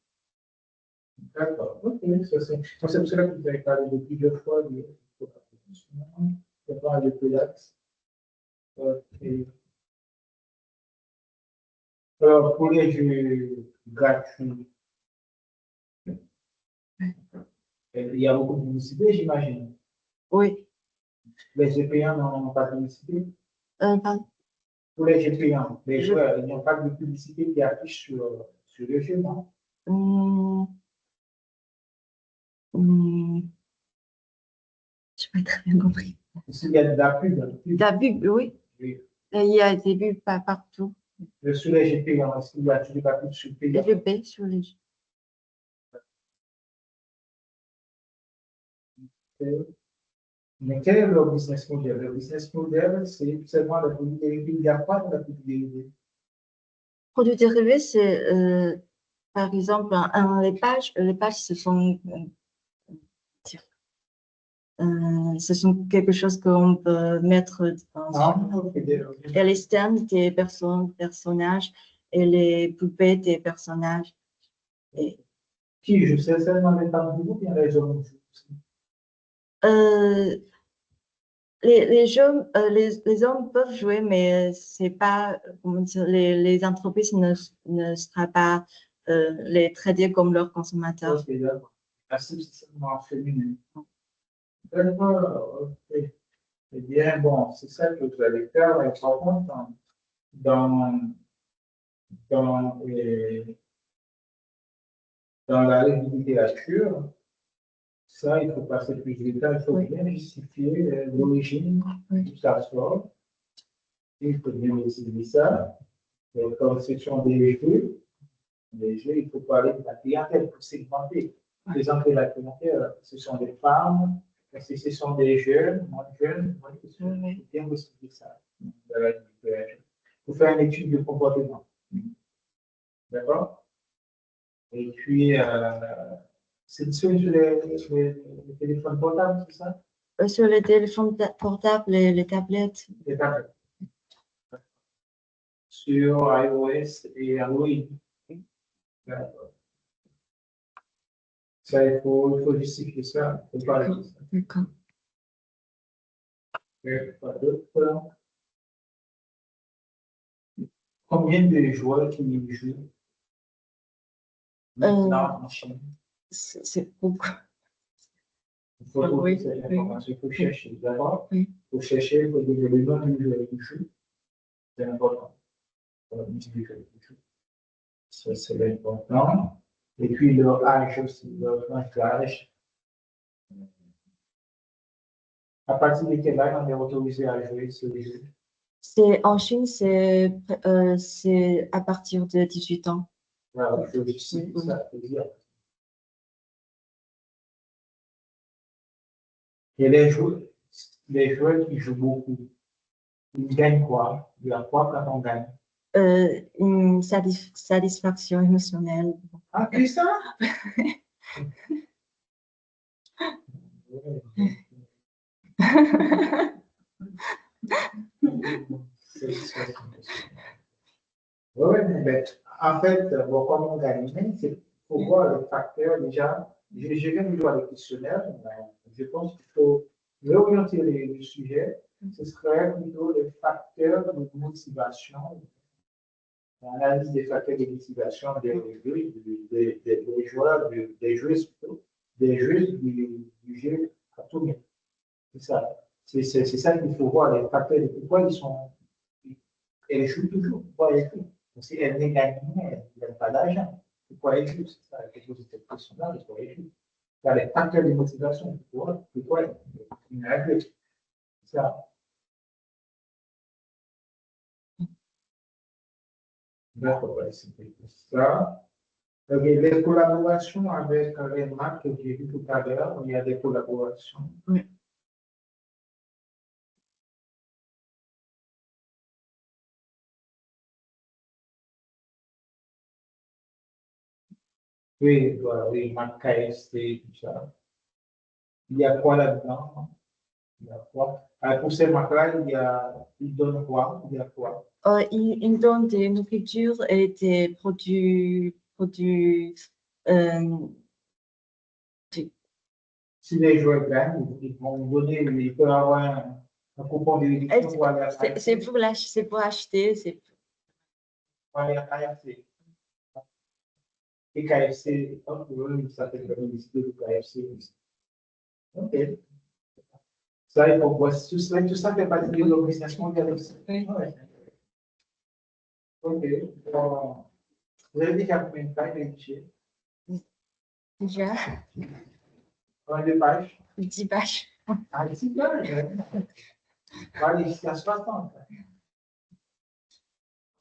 D'accord, ok, c'est pour cela que vous avez parlé de plusieurs fois de parlé de l'axe. Ok. Alors, pour les jeux gratuits, il y a beaucoup de publicité, j'imagine. Oui. Les jeux payants n'ont pas de publicité. Pardon. Pour les jeux payants, les joueurs, ils n'ont pas de publicité qui affiche sur le jeu, non? Je n'ai pas très bien compris. S'il y a de la pub, La pub, oui. oui. Il y a des pubs partout. Sur les jeux payants, est-ce qu'il y a toujours de la pub sur payant? Je paye sur les jeux. Mais quel est leur business model? Le business model, c'est seulement la produit dérivé. Il n'y a pas de la produit dérivé. Produits dérivés, c'est par exemple les pages. Les pages, ce sont quelque chose qu'on peut mettre dans. Et les stands des personnages et les poupées des personnages. Et, Qui joue? C'est seulement les femmes ou bien les hommes jouent aussi? les jeux, les hommes peuvent jouer, mais c'est pas, comment dire, les entreprises ne sera pas les traiter comme leurs consommateurs. Ok, d'accord. Merci, c'est seulement féminin. D'accord, ok. Eh bien, bon, c'est ça que vous allez faire. Et par contre, dans, dans, dans la règle de littérature, ça, il faut passer plus de temps, il faut bien justifier l'origine du sort. Il faut bien décider ça. Et comme ce sont des jeux, il faut parler de la clientèle pour segmenter. Les entrées de la clientèle, ce sont des femmes, ce sont des jeunes, moins jeunes, il faut bien expliquer ça. Il faut faire une étude de comportement. D'accord? Et puis, c'est sur les téléphones portables, c'est ça? Sur les téléphones portables et les tablettes. Les tablettes. Sur iOS et Android. D'accord. Ça, il faut justifier ça. Il faut parler de ça. D'accord. Pas d'autre. Combien de joueurs qui jouent maintenant en Chine? C'est beaucoup. Il faut trouver cette information. Il faut chercher. D'accord? Il faut chercher, il faut donner le nom du joueur qui joue. C'est important. Ça, c'est important. Et puis leur âge aussi, leur tranche d'âge. À partir de quel âge on est autorisé à jouer ce jeu? En Chine, c'est à partir de 18 ans. Voilà, je veux ça veut dire. Et les joueurs qui jouent beaucoup, ils gagnent quoi? Il y a quoi quand on gagne? Une satisfaction émotionnelle. Ah, que ça? Oui, mais en fait, bon, comme on gagne, il faut voir les facteurs déjà. Je viens de voir le questionnaire, mais je pense qu'il faut réorienter le sujet. Ce serait plutôt les facteurs de motivation, l'analyse des facteurs de motivation des joueurs, des joueuses plutôt, des joueuses du jeu atomique. C'est ça. C'est ça qu'il faut voir, les facteurs de pourquoi ils sont. Elle joue toujours, pourquoi elle joue? Si elle n'est gagnée, elle n'a pas d'argent. Pourquoi elle joue? C'est ça, elle pose cette question-là, pourquoi elle joue? Il y a les facteurs de motivation, pourquoi elle règle. C'est ça. D'accord, ouais, c'est ça. Ok, les collaborations avec les marques que j'ai vu tout à l'heure, il y a des collaborations. Oui. Oui, voilà, oui, marque KFC, tout ça. Il y a quoi là-dedans? Il y a quoi? Pour ces marques-là, ils donnent quoi? Il y a quoi? Ils donnent des nourritures et des produits Si les joueurs gagnent, ils vont donner, ils peuvent avoir un coupon de réduction pour aller à KFC. c'est pour acheter. Pour aller à KFC. Et KFC, pour eux, ça fait la publicité de KFC. OK. Ça, il faut voir. Tout ça fait partie de l'organisation de KFC. Oui. Ouais. OK. Bon. Vous avez dit qu'il y a combien de pages rédigées? Déjà, Combien de pages? 10 pages. Ah, 10 pages. On va aller jusqu'à 60.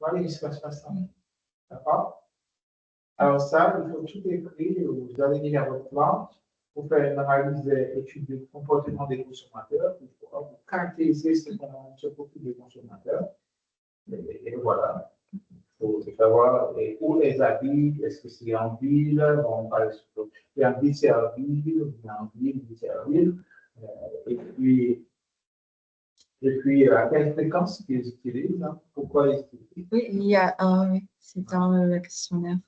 On va aller jusqu'à 60. D'accord? Alors ça, il faut tout écrire. Vous allez lire votre plan pour faire une analyse des études de comportement des consommateurs, pour caractériser ce profil des consommateurs. Et voilà. Il faut savoir où les habits, est-ce que c'est en ville, on parle c'est en ville, c'est en ville, en ville, c'est en ville. Et puis, à quelle fréquence ils utilisent, hein? Pourquoi ils utilisent? Oui, oui, c'est dans le questionnaire.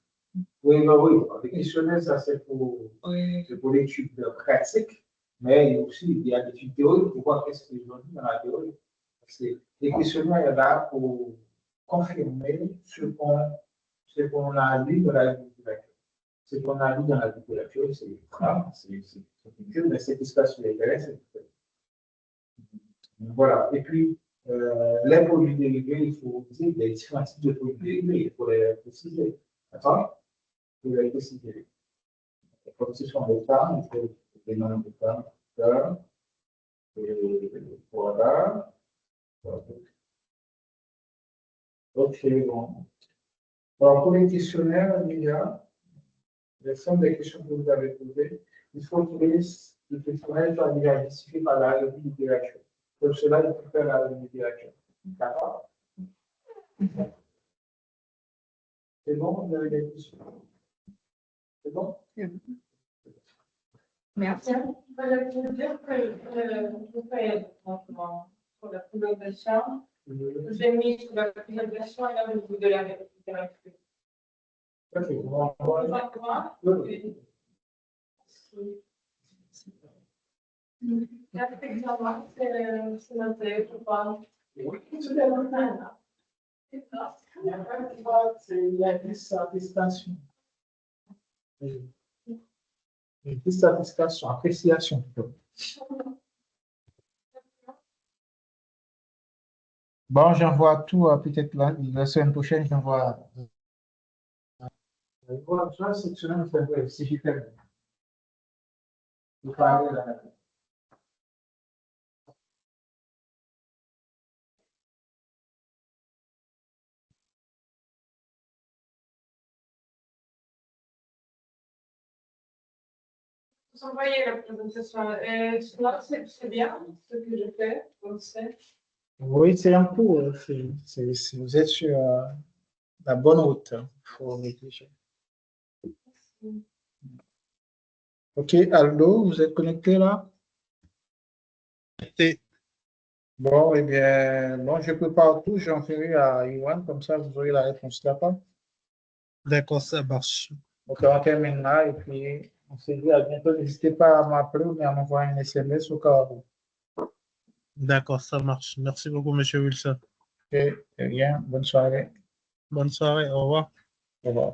Oui, bah oui, le questionnaire, ça c'est pour l'étude pratique, mais aussi il y a l'étude théorique pour voir qu'est-ce qu'ils ont dit dans la théorie. Parce que les questionnaires est là pour confirmer ce qu'on a lu dans la littérature. Ce qu'on a lu dans la littérature, c'est grave, c'est une chose, mais c'est ce qui se passe sur les terrains, c'est voilà. Et puis, les produits dérivés, il faut utiliser des différents types de produits dérivés, il faut les préciser. D'accord? Il faut les préciser. Comme ce sont les femmes, il faut des noms de femmes. Et voilà. Ok, bon. Alors, pour les questionnaires, les sommes des questions que vous avez posées, il faut que le questionnaire soit déjà justifié par la revue de littérature. Pour cela, il faut faire la revue de littérature. D'accord? C'est bon, vous avez des questions? C'est bon? Merci. Je veux dire que je fais pour la présentation. J'ai mis sur la présentation et là au niveau de la littérature. Ok, bon, oui. C'est noté, je pense. Oui, c'est la c'est la dissatisfaction. Dissatisfaction, appréciation plutôt. Bon, j'envoie tout, peut-être la semaine prochaine, j'envoie Voilà, ça, cette semaine, c'est vrai, si j'y perds. Vous parlez là. Vous envoyez la présentation. Là, c'est bien ce que je fais, comme c'est. Oui, c'est un coup. Vous êtes sur la bonne route. Il faut réfléchir. OK, Aldo, vous êtes connecté là? Et- Bon, eh bien, bon, je prépare tout, j'en ferai à Iwan, comme ça vous aurez la réponse là-bas. D'accord, ça marche. Donc, on termine là et puis on se dit à bientôt. N'hésitez pas à m'appeler ou bien à m'envoyer un SMS au cas où. D'accord, ça marche. Merci beaucoup, Monsieur Wilson. OK, rien, bonne soirée. Bonne soirée, au revoir. Au revoir.